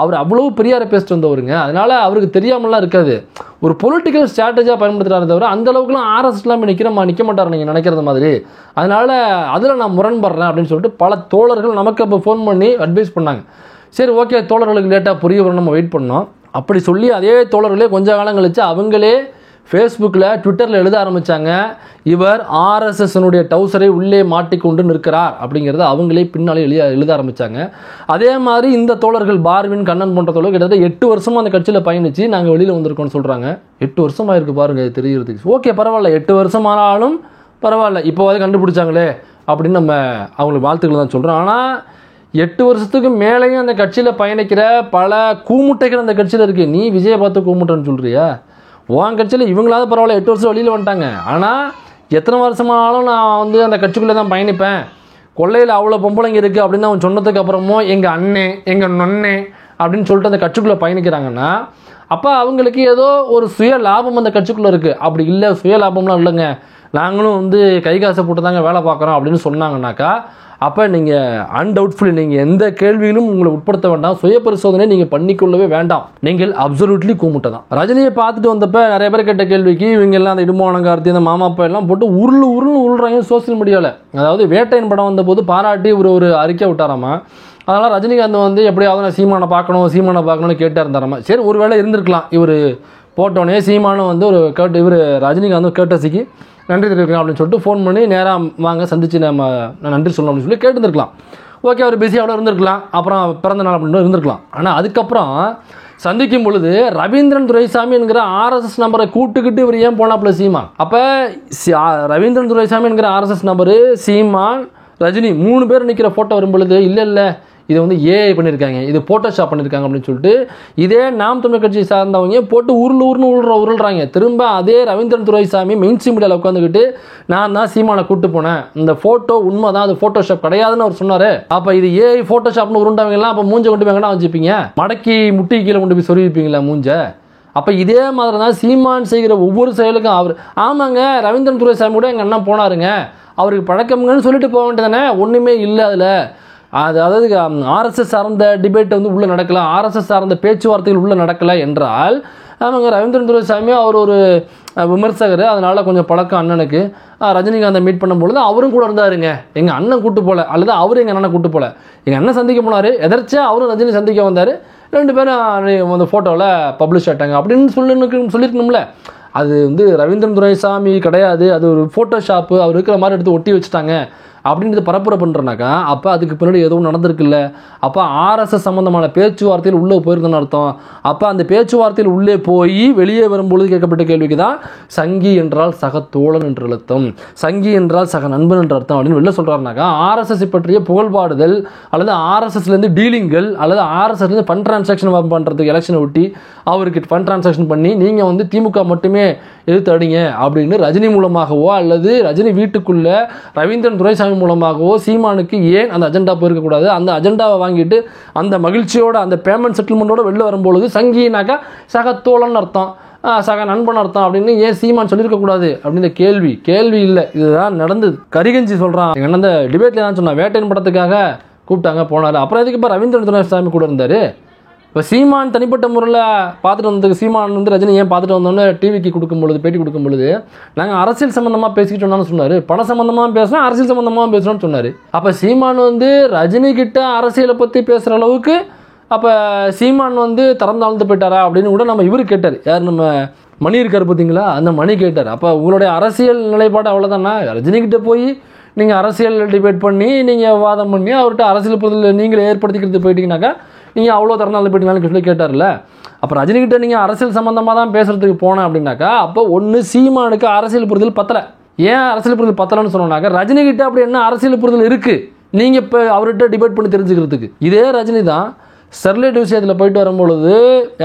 அவர் அவ்வளோ பெரியாரை பேசிட்டு வந்தவருங்க. அதனால் அவருக்கு தெரியாமலாம் இருக்காது. ஒரு பொலிட்டிக்கல் ஸ்ட்ராட்டஜியாக பயன்படுத்துகிறாரு தவிர அந்த அளவுக்குலாம் ஆர்எஸ்எஸ்லாம் நிற்க மாட்டார் நீங்கள் நினைக்கிறது மாதிரி. அதனால் அதில் நான் முரண்படுறேன் அப்படின்னு சொல்லிட்டு பல தோழர்கள் நமக்கு அப்போ ஃபோன் பண்ணி அட்வைஸ் பண்ணாங்க. சரி ஓகே, தோழர்களுக்கு லேட்டாக புரிய வரும், நம்ம வெயிட் பண்ணோம். அப்படி சொல்லி அதே தோழர்களே கொஞ்ச காலம் கழிச்சு அவங்களே ஃபேஸ்புக்கில் ட்விட்டரில் எழுத ஆரம்பித்தாங்க, இவர் ஆர்எஸ்எஸ்னுடைய டவுசரை உள்ளே மாட்டிக்கொண்டு நிற்கிறார் அப்படிங்கிறத அவங்களே பின்னாலே எழுத ஆரம்பித்தாங்க. அதே மாதிரி இந்த தோழர்கள் பார்வின், கண்ணன் போன்ற தோழர்கள் கிட்டத்தட்ட 8 வருஷமாக அந்த கட்சியில் பயணித்து நாங்கள் வெளியில் வந்திருக்கோம்னு சொல்கிறாங்க. 8 வருஷமாக இருக்குது பாருங்கள், அது தெரிகிறதுக்கு. ஓகே பரவாயில்ல, 8 வருஷமானாலும் பரவாயில்ல, இப்போவாது கண்டுபிடிச்சாங்களே அப்படின்னு நம்ம அவங்களுக்கு வாழ்த்துக்கள் தான் சொல்கிறோம். ஆனால் 8 வருஷத்துக்கு மேலேயும் அந்த கட்சியில் பயணிக்கிற பல கூமுட்டைகள் அந்த கட்சியில் இருக்குது. நீ விஜயை பார்த்து கூமுட்டைன்னு சொல்கிறியா? உன் கட்சியில் இவங்களாவது பரவாயில்ல 8 வருஷம் வெளியில் வந்துட்டாங்க. ஆனால் எத்தனை வருஷமானாலும் நான் அந்த கட்சிக்குள்ளே தான் பயணிப்பேன், கொள்ளையில் அவ்வளோ பொம்பளைங்க இருக்குது அப்படின்னு அவன் சொன்னதுக்கு அப்புறமும் எங்கள் அண்ணே எங்கள் நொண்ணே அப்படின்னு சொல்லிட்டு அந்த கட்சிக்குள்ளே பயணிக்கிறாங்கன்னா அப்போ அவங்களுக்கு ஏதோ ஒரு சுய லாபம் அந்த கட்சிக்குள்ளே இருக்குது. அப்படி இல்லை, சுய லாபம்லாம் இல்லைங்க, நாங்களும் வந்து கை காசை போட்டு தாங்க வேலை பார்க்குறோம் அப்படின்னு சொன்னாங்கன்னாக்கா, அப்போ நீங்கள் அன்டவுட்ஃபுல்லி நீங்கள் எந்த கேள்வியிலும் உங்களை உட்படுத்த வேண்டாம், சுய பரிசோதனை நீங்கள் பண்ணிக்கொள்ளவே வேண்டாம், நீங்கள் அப்சல்யூட்லி கூமுட்டை தான். ரஜினியை பார்த்துட்டு வந்தப்போ நிறைய பேர் கேட்ட கேள்விக்கு இவங்க எல்லாம் அந்த இடுமானம் கார்த்தி அந்த மாமாப்பா எல்லாம் போட்டு உருள்றாங்க சோசியல் மீடியாவில். அதாவது வேட்டையின் படம் வந்தபோது பாராட்டி ஒரு அறிக்கை விட்டாராமா. அதனால் ரஜினிகாந்த் வந்து எப்படியாவது நான் சீமானை பார்க்கணும்னு கேட்டே இருந்தாராமா. சரி, ஒரு வேளை இருந்திருக்கலாம், இவர் போட்டோன்னே சீமானும் வந்து இவர் ரஜினிகாந்த் கேட்டசிக்கு நன்றி தெரிவிக்கலாம் அப்படின்னு சொல்லிட்டு ஃபோன் பண்ணி நேராக வாங்க சந்திச்சு நான் நன்றி சொல்லணும் அப்படின்னு சொல்லி கேட்டுருந்துருக்கலாம். ஓகே, அவர் பிஸி அவ்வளோ இருந்திருக்கலாம், அப்புறம் பிறந்த நாள் அப்படின்னு இருந்திருக்கலாம். ஆனால் அதுக்கப்புறம் சந்திக்கும் பொழுது ரவீந்திரன் துரைசாமி என்கிற RSS நம்பரை கூட்டுக்கிட்டு இவர் ஏன் போனாப்புல சீமான்? அப்போ ரவீந்திரன் துரைசாமி என்கிற RSS நம்பரு, சீமான், ரஜினி 3 பேர் நிற்கிற ஃபோட்டோ வரும் பொழுது இல்லை இதை வந்து ஏஐ பண்ணியிருக்காங்க, இது போட்டோஷாப் பண்ணியிருக்காங்க அப்படின்னு சொல்லிட்டு இதே நாம் தமிழ் கட்சி சார்ந்தவங்க போட்டு உருள்றாங்க. திரும்ப அதே ரவீந்திரன் துரைசாமி மெயின் ஸ்ட்ரீம் மீடியாவில் உட்காந்துக்கிட்டு நான் தான் சீமானை கூட்டு போனேன், இந்த ஃபோட்டோ உண்மை தான், அது ஃபோட்டோஷாப் கிடையாதுன்னு அவர் சொன்னார். அப்போ இது ஏஐ ஃபோட்டோஷாப்னு உருண்டவங்க எல்லாம் அப்போ மூஞ்ச கொண்டு போய் வச்சுப்பீங்க, மடக்கி முட்டி கீழே கொண்டு போய் சொருவிப்பீங்களா மூஞ்ச? அப்போ இதே மாதிரி தான் சீமான் செய்கிற ஒவ்வொரு செயலுக்கும் அவர் ஆமாங்க ரவீந்திரன் துரைசாமி கூட எங்கள் அண்ணன் போனாருங்க, அவருக்கு பழக்கம்ங்கன்னு சொல்லிட்டு போக வேண்டியதானே, ஒன்றுமே இல்லை அதில். அதாவது RSS சார்ந்த டிபேட் வந்து உள்ளே நடக்கலாம், RSS சார்ந்த பேச்சுவார்த்தைகள் உள்ளே நடக்கலை என்றால் ஆமாங்க ரவீந்திரன் துரைசாமி அவர் ஒரு விமர்சகர், அதனால் கொஞ்சம் பழக்கம் அண்ணனுக்கு. ரஜினிகாந்தை மீட் பண்ணும்பொழுது அவரும் கூட இருந்தாருங்க, எங்கள் அண்ணன் கூட்டு போகல, அல்லது அவரும் எங்கள் அண்ணனை கூட்டு போகல, எங்கள் அண்ணன் சந்திக்க போனார், எதர்ச்சியாக அவரும் ரஜினி சந்திக்க வந்தார், 2 பேரும் அந்த ஃபோட்டோவில் பப்ளிஷ் ஆகிட்டாங்க அப்படின்னு சொல்லியிருக்கணும்ல. அது வந்து ரவீந்திரன் துரைசாமி கிடையாது, அது ஒரு ஃபோட்டோஷாப்பு, அவர் இருக்கிற மாதிரி எடுத்து ஒட்டி வச்சுட்டாங்க அப்படின்றது பரப்புரை பண்ணுறனாக்கா, அப்போ அதுக்கு பின்னாடி எதுவும் நடந்திருக்குல்ல. அப்போ RSS சம்மந்தமான பேச்சுவார்த்தையில் உள்ளே போயிருந்தன்னு அர்த்தம். அப்போ அந்த பேச்சுவார்த்தையில் உள்ளே போய் வெளியே வரும்பொழுது கேட்கப்பட்ட கேள்விக்கு தான் சங்கி என்றால் சக தோழன் என்று அர்த்தம், சங்கி என்றால் சக நண்பன் என்று அர்த்தம் அப்படின்னு வெளில சொல்கிறாருனாக்கா, RSS பற்றிய புகழ்பாடுதல் அல்லது RSSலேருந்து டீலிங்கள் அல்லது RSSலேருந்து ஃபண்ட் டிரான்சாக்ஷன் பண்ணுறதுக்கு எலெக்ஷனை ஒட்டி அவருக்கு ஃபண்ட் டிரான்சாக்ஷன் பண்ணி நீங்கள் வந்து திமுக மட்டுமே எதிர்த்து அடிங்க அப்படின்னு ரஜினி மூலமாகவோ அல்லது ரஜினி வீட்டுக்குள்ளே ரவீந்திரன் துரைசாமி மூலமாகவோ சீமானுக்கு ஏன் அந்த அஜெண்டா போயிருக்கக்கூடாது? அந்த அஜெண்டாவை வாங்கிட்டு அந்த மகிழ்ச்சியோட அந்த பேமெண்ட் செட்டில்மெண்ட்டோட வெளில வரும்பொழுது சங்கினாக்கா சக தோழன் அர்த்தம், சக நண்பன் அர்த்தம் அப்படின்னு ஏன் சீமான் சொல்லியிருக்கக்கூடாது அப்படின்ற கேள்வி இல்லை. இதுதான் நடந்தது. கரிகஞ்சி சொல்கிறான், எங்கள் அண்ணன் அந்த டிபேட்டில் தான் சொன்னான், வேட்டையின் படத்துக்காக கூப்பிட்டாங்க போனார், அப்புறம் எதுக்கு இப்போ ரவீந்திரன் துரைசாமி கூட இருந்தார்? இப்போ சீமான் தனிப்பட்ட முறையில் பார்த்துட்டு வந்ததுக்கு சீமான் வந்து ரஜினி ஏன் பார்த்துட்டு வந்தோன்னு டிவிக்கு பேட்டி கொடுக்கும் பொழுது நாங்கள் அரசியல் சம்மந்தமாக பேசிக்கிட்டு வந்தோம்னு சொன்னார், பண சம்மந்தமாக பேசுகிறோம், அரசியல் சம்மந்தமாக பேசுகிறோம்னு சொன்னார். அப்போ சீமான் வந்து ரஜினி கிட்ட அரசியலை பற்றி பேசுகிற அளவுக்கு அப்போ சீமான் வந்து திறந்தாழ்ந்து போயிட்டாரா அப்படின்னு கூட நம்ம இவர் கேட்டார். யார் நம்ம மணி இருக்கார் பார்த்தீங்களா, அந்த மணி கேட்டார். அப்போ உங்களுடைய அரசியல் நிலைப்பாடு அவ்வளோதானா? ரஜினிகிட்ட போய் நீங்கள் அரசியல் டிபேட் பண்ணி நீங்கள் வாதம் பண்ணி அவர்கிட்ட அரசியல் புரிதல் நீங்களே ஏற்படுத்திக்கிறது போயிட்டீங்கன்னாக்கா நீங்கள் அவ்வளோ திறனால போயிட்டீங்கன்னு சொல்லி கேட்டார்ல. அப்போ ரஜினிகிட்ட நீங்கள் அரசியல் சம்மந்தமாக தான் பேசுகிறதுக்கு போனேன் அப்படின்னாக்கா அப்போ ஒன்று சீமானுக்கு அரசியல் புரிதல் பத்தலை. ஏன் அரசியல் புரிதல் பத்தலைன்னு சொன்னோம்னாக்கா ரஜினிகிட்ட அப்படி என்ன அரசியல் புரிதல் இருக்குது நீங்கள் இப்போ அவர்கிட்ட டிபேட் பண்ணி தெரிஞ்சுக்கிறதுக்கு? இதே ரஜினி தான் ஸ்டெர்லைட் விஷயத்தில் போயிட்டு வரும்பொழுது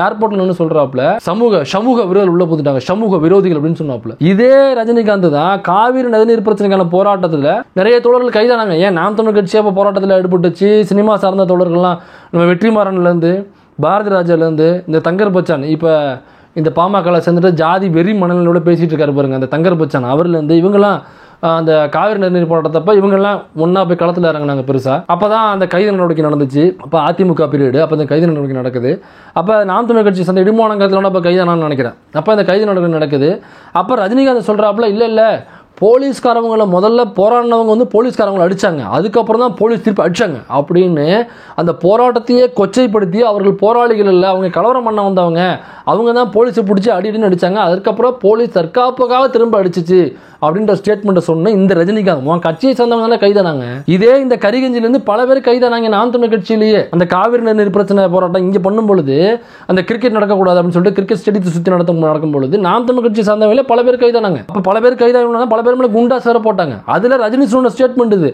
ஏர்போர்ட்டில் நின்று சொல்கிறாப்புல சமூக விரோதிகள் உள்ள போட்டுட்டாங்க, சமூக விரோதிகள் அப்படின்னு சொன்னாப்புல. இதே ரஜினிகாந்த் தான் காவிரி நதிநீர் பிரச்சனைக்கான போராட்டத்தில் நிறைய தோழர்கள் கைதானாங்க. ஏன் நாம் தமிழ் கட்சியாக இப்போ போராட்டத்தில் ஈடுபட்டுச்சு. சினிமா சார்ந்த தோழர்கள்லாம் நம்ம வெற்றிமாறன்லேருந்து பாரதி ராஜாலேருந்து இந்த தங்கர் பச்சான், இப்போ இந்த பாமகவில் சேர்ந்துட்டு ஜாதி வெறி மனநிலையோட பேசிகிட்டு இருக்காரு பாருங்க அந்த தங்கர் பச்சான், அவர்லேருந்து இவங்கெல்லாம் அந்த காவிரி நதிநீர் போராட்டத்தப்ப இவங்கெல்லாம் ஒன்றா போய் களத்தில் இறங்கினாங்க பெருசாக. அப்போ தான் அந்த கைது நடவடிக்கை நடந்துச்சு. அப்போ அதிமுக பீரியடு, அப்போ இந்த கைது நடவடிக்கை நடக்குது. அப்போ நாம் தமிழ் கட்சி சேர்ந்த இடுமானங்கிறதுல அப்போ கைதானான்னு நினைக்கிறேன். அப்போ அந்த கைது நடவடிக்கை நடக்குது. அப்போ ரஜினிகாந்த் சொல்கிறாப்புல இல்லை போலீஸ்காரவங்களை முதல்ல போராடினவங்க வந்து போலீஸ்காரவங்களை அடித்தாங்க, அதுக்கப்புறம் தான் போலீஸ் திருப்பி அடித்தாங்க அப்படின்னு அந்த போராட்டத்தையே கொச்சைப்படுத்தி அவர்கள் போராளிகள் இல்லை, அவங்க கலவரம் பண்ண வந்தவங்க, அவங்க தான் போலீஸை பிடிச்சி அடின்னு அடித்தாங்க, அதுக்கப்புறம் போலீஸ் தற்காப்புக்காக திரும்ப அடிச்சிச்சு அப்படின்ற ஸ்டேட்மெண்ட்டை சொன்ன இந்த ரஜினிகாந்த் கட்சியை சேர்ந்தவங்க தானே கைதானாங்க. இதே இந்த கரிகஞ்சிலேருந்து பல பேர் கைதானாங்க நாம் தமிழ் கட்சியிலேயே. அந்த காவிரி நதிநீர் பிரச்சனை போராட்டம் இங்கே பண்ணும் பொழுது அந்த கிரிக்கெட் நடக்கக்கூடாது அப்படின்னு சொல்லிட்டு கிரிக்கெட் ஸ்டேடியத்தை சுற்றி நடக்கும் பொழுது நாம் தமிழ் கட்சி சார்ந்தவங்களே பல பேர் கைதானாங்க. அப்போ பல பேர் கைதான பல பேர் மேலே குண்டா சேர போட்டாங்க. அதில் ரஜினி சொன்ன ஸ்டேட்மெண்ட் இது.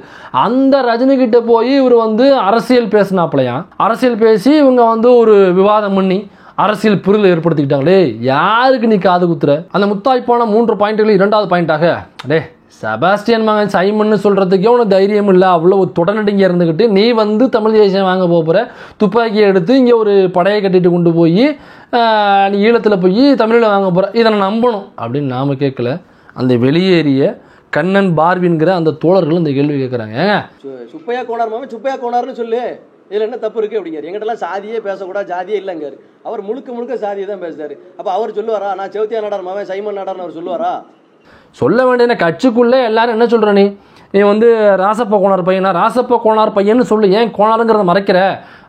அந்த ரஜினி கிட்ட போய் இவர் வந்து அரசியல் பேசினாப்லையா, அரசியல் பேசி இவங்க வந்து ஒரு விவாதம் பண்ணி அரசியல் புரிதல் ஏற்படுத்திக்கிட்டாங்களே, யாருக்கு நீ காது குத்துற? அந்த முத்தாய்ப்பான 3 பாயிண்ட்களில் 2வது பாயிண்டாக செபாஸ்டியன் மகன் சைமன் சொல்றதுக்கே உனக்கு தைரியம் இல்லை, அவ்வளவு தொடர்நடுங்க இருந்துக்கிட்டு நீ வந்து தமிழ் தேசியம் வாங்க போகிற, துப்பாக்கியை எடுத்து இங்கே ஒரு படையை கட்டிட்டு கொண்டு போய் நீ ஈழத்தில் போய் தமிழில் வாங்க போகிற, இதை நான் நம்பணும் அப்படின்னு நாம் கேட்கல. அந்த வெளியேறிய கண்ணன் பார்வின்கிற அந்த தோழர்கள் இந்த கேள்வி கேட்குறாங்க. ஏங்க சுப்பையா கோனார் மாமே சுப்பையா கோனார்னு சொல்லு, இதில் என்ன தப்பு இருக்குது அப்படிங்கிறார். எங்கிட்டலாம் சாதியே பேசக்கூடாது, ஜாதியே இல்லைங்காரு. அவர் முழுக்க சாதியை தான் பேசுறாரு. அப்போ அவர் சொல்லுவாரா நான் செவத்தியா நாடார் மாமே சைமன் நாடார்னு அவர் சொல்லுவாரா? சொல்ல வேண்டிய கட்சிக்குள்ளே எல்லாரும் என்ன சொல்கிற நீ வந்து ராசப்ப கோனார் பையனா, ராசப்ப கோனார் பையன்னு சொல்லு, ஏன் கோனாருங்கிறத மறைக்கிற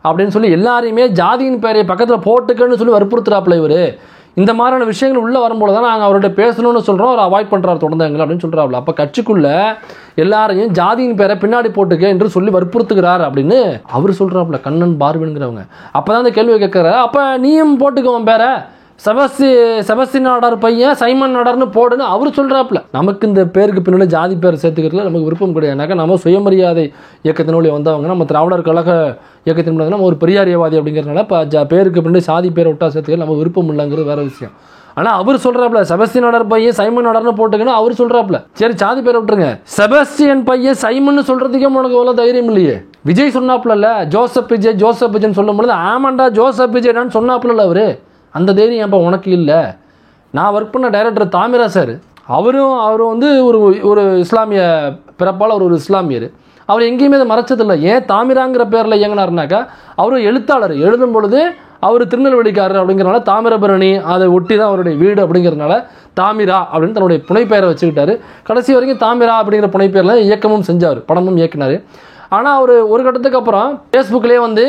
அப்படின்னு சொல்லி எல்லாரையுமே ஜாதியின் பெயரை பக்கத்தில் போட்டுக்கன்னு சொல்லி வற்புறுத்துறாப்புல இவர். இந்த மாதிரியான விஷயங்கள் உள்ளே வரும்போது தான் நாங்கள் அவர்கிட்ட பேசணும்னு சொல்கிறோம், அவர் அவாய்ட் பண்ணுறாரு தொடர்ந்து எங்களை அப்படின்னு சொல்கிறாப்புல. அப்போ கட்சிக்குள்ளே எல்லாரையும் ஜாதியின் பேரை பின்னாடி போட்டுக்க என்று சொல்லி வற்புறுத்துகிறார் அப்படின்னு அவர் சொல்கிறாப்புல கண்ணன் பார்வின்கிறவங்க. அப்போ தான் அந்த கேள்வி கேட்குறாரு, அப்போ நீயும் போட்டுக்குவோம் பேரை, செபஸ்டின் நாடார் பையன் சைமன் நாடார்னு போடுன்னு அவர் சொல்கிறாப்புல. நமக்கு இந்த பேருக்கு பின்னாடி ஜாதி பேர் சேர்த்துக்கிறதுல நமக்கு விருப்பம் கிடையாதுனாக்கா நம்ம சுயமரியாதை இயக்கத்தினுடைய வந்தவங்க, நம்ம திராவிடர் கழக இயக்கத்தின் நம்ம ஒரு பெரியாரியவாதி அப்படிங்கிறதுனால இப்போ பேருக்கு பின்னாடி சாதி பேரை விட்டா சேர்த்துக்க நம்ம விருப்பம் இல்லைங்கிறது வேற விஷயம். ஆனால் அவர் சொல்கிறாப்புல செபஸ்டின் நாடார் பையன் சைமன் நாடார்னு போட்டுக்கணும் அவர் சொல்கிறாப்புல. சரி சாதி பேரை விட்டுருங்க, செபஸ்டியன் பையன் சைமன் சொல்கிறதுக்கே உனக்கு அவ்வளோ தைரியம் இல்லையே. விஜய் சொன்னாப்புல ஜோசப் விஜய்ன்னு சொல்லும் பொழுது ஆமாண்டா ஜோசப் விஜய்டான்னு சொன்னாப்புல அவரு. அந்த தைரியம் அப்போ உனக்கு இல்லை. நான் ஒர்க் பண்ண டைரக்டர் தாமிரா சார், அவரும் வந்து ஒரு இஸ்லாமிய பிறப்பால் அவர் ஒரு இஸ்லாமியர். அவர் எங்கேயுமே அதை மறைச்சதில்லை. ஏன் தாமிராங்கிற பேரில் இயங்கினார்னாக்கா அவர் எழுத்தாளர், எழுதும் பொழுது அவர் திருநெல்வேலிக்காரர் அப்படிங்கிறனால தாமிரபரணி அதை ஒட்டி தான் அவருடைய வீடு அப்படிங்கிறதுனால தாமிரா அப்படின்னு தன்னுடைய புனைப்பெயரை வச்சுக்கிட்டாரு. கடைசி வரைக்கும் தாமிரா அப்படிங்கிற புனைப்பெயரில் இயக்கமும் செஞ்சார், படமும் இயக்கினார். ஆனால் அவர் ஒரு கட்டத்துக்கு அப்புறம் ஃபேஸ்புக்லேயே வந்து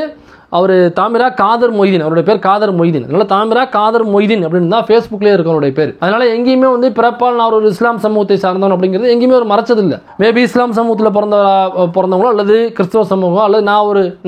அவர் தாமிரா காதர் மொய்தீன், அவருடைய பேர் காதர் மொய்தீன், அதனால தாமிரா காதர் மொய்தீன் அப்படின்னு தான் ஃபேஸ்புக்லேயே இருக்கும் அவருடைய பேர். அதனால எங்கேயுமே வந்து பிறப்பால் நான் ஒரு இஸ்லாம் சமூகத்தை சார்ந்தவன் அப்படிங்கிறது எங்கேயுமே ஒரு மறைச்சதில்லை. மேபி இஸ்லாம் சமூகத்தில் பிறந்தவங்களோ அல்லது கிறிஸ்தவ சமூகம் அல்லது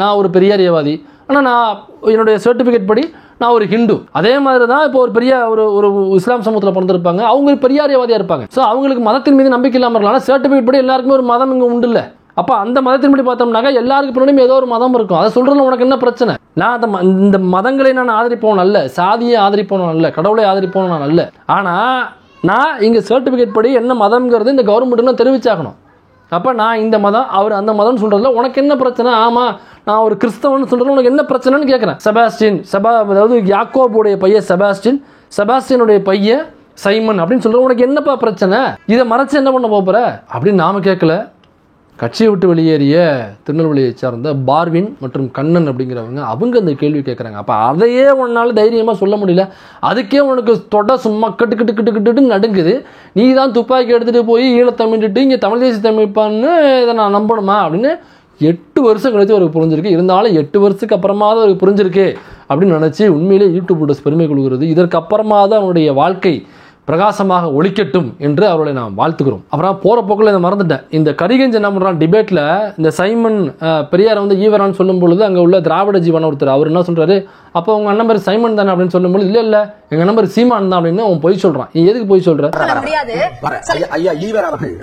நான் ஒரு பெரியாரியவாதி, ஆனால் நான் என்னுடைய சர்டிஃபிகேட் படி நான் ஒரு ஹிந்து. அதே மாதிரி தான் இப்போ ஒரு பெரிய ஒரு இஸ்லாம் சமூகத்தில் பிறந்திருப்பாங்க, அவங்க பெரியாரியவாதியாக இருப்பாங்க. ஸோ அவங்களுக்கு மதத்தின் மீது நம்பிக்கை இல்லாமல் இருக்கலாம். சர்டிஃபிகேட் படி எல்லாருக்குமே ஒரு மதம் இங்கே உண்டு இல்லை. அப்போ அந்த மதத்தின்படி பார்த்தோம்னாக்கா எல்லாருக்கு பின்னாடியும் ஏதோ ஒரு மதம் இருக்கும். அதை சொல்கிறதுல உனக்கு என்ன பிரச்சனை? நான் இந்த மதங்களை நான் ஆதரிப்போம் அல்ல, சாதியை ஆதரிப்போம் அல்ல, கடவுளை ஆதரிப்போம் நான் அல்ல. ஆனால் நான் இங்கே சர்டிஃபிகேட் படி என்ன மதம்ங்கிறது இந்த கவர்மெண்ட்டுக்கு தெரிவிச்சாகணும். அப்போ நான் இந்த மதம் அவர் அந்த மதம்னு சொல்கிறதுல உனக்கு என்ன பிரச்சனை? ஆமாம் நான் ஒரு கிறிஸ்தவன் சொல்கிறது உனக்கு என்ன பிரச்சனைன்னு கேட்குறேன். அதாவது யாக்கோபுடைய பையன் செபாஸ்டியனுடைய பையன் சைமன் அப்படின்னு சொல்கிற உனக்கு என்னப்பா பிரச்சனை? இதை மறைச்சு என்ன பண்ண போகிற அப்படின்னு நாம கேட்கல. கட்சியை விட்டு வெளியேறிய திருநெல்வேலியை சார்ந்த பார்வின் மற்றும் கண்ணன் அப்படிங்கிறவங்க அவங்க அந்த கேள்வி கேட்குறாங்க. அப்போ அதையே உன்னால் தைரியமாக சொல்ல முடியல, அதுக்கே உனக்கு தொட சும்மா கட்டு நடுங்குது. நீ தான் துப்பாக்கி எடுத்துகிட்டு போய் ஈழத்தமிழ்ட்டு இங்கே தமிழ் தேசிய தமிழ்ப்பான்னு இதை நான் நம்பணுமா அப்படின்னு 8 வருஷம் கழித்து அவருக்கு புரிஞ்சிருக்கு. இருந்தாலும் 8 வருஷத்துக்கு அப்புறமா தான் அவருக்கு புரிஞ்சிருக்கு அப்படின்னு நினச்சி உண்மையிலே யூடியூப் விட்டர்ஸ் பெருமை கொள்கிறது. இதற்கு அப்புறமா தான் அவனுடைய வாழ்க்கை பிரகாசமாக ஒழிக்கட்டும் என்று அவர்களை நாம் வாழ்த்துக்கிறோம். அப்புறம் போகிற போக்கில் இதை மறந்துட்டேன். இந்த கரிகஞ்சி என்ன பண்ணுறான் டிபேட்டில் இந்த சைமன் பெரியார் வந்து ஈவரான்னு சொல்லும் பொழுது அங்கே உள்ள திராவிட ஜீவன் ஒருத்தர் அவர் என்ன சொல்கிறாரு, அப்போ உங்கள் அண்ணன் பேர் சைமன் தானே அப்படின்னு சொல்லும்போது இல்லை எங்கள் அண்ணன் பேர் சீமான் தான் அப்படின்னு அவன் பொய் சொல்கிறான். நீ எதுக்கு பொய் சொல்கிற? ஐயா ஈவர் அவர்கள்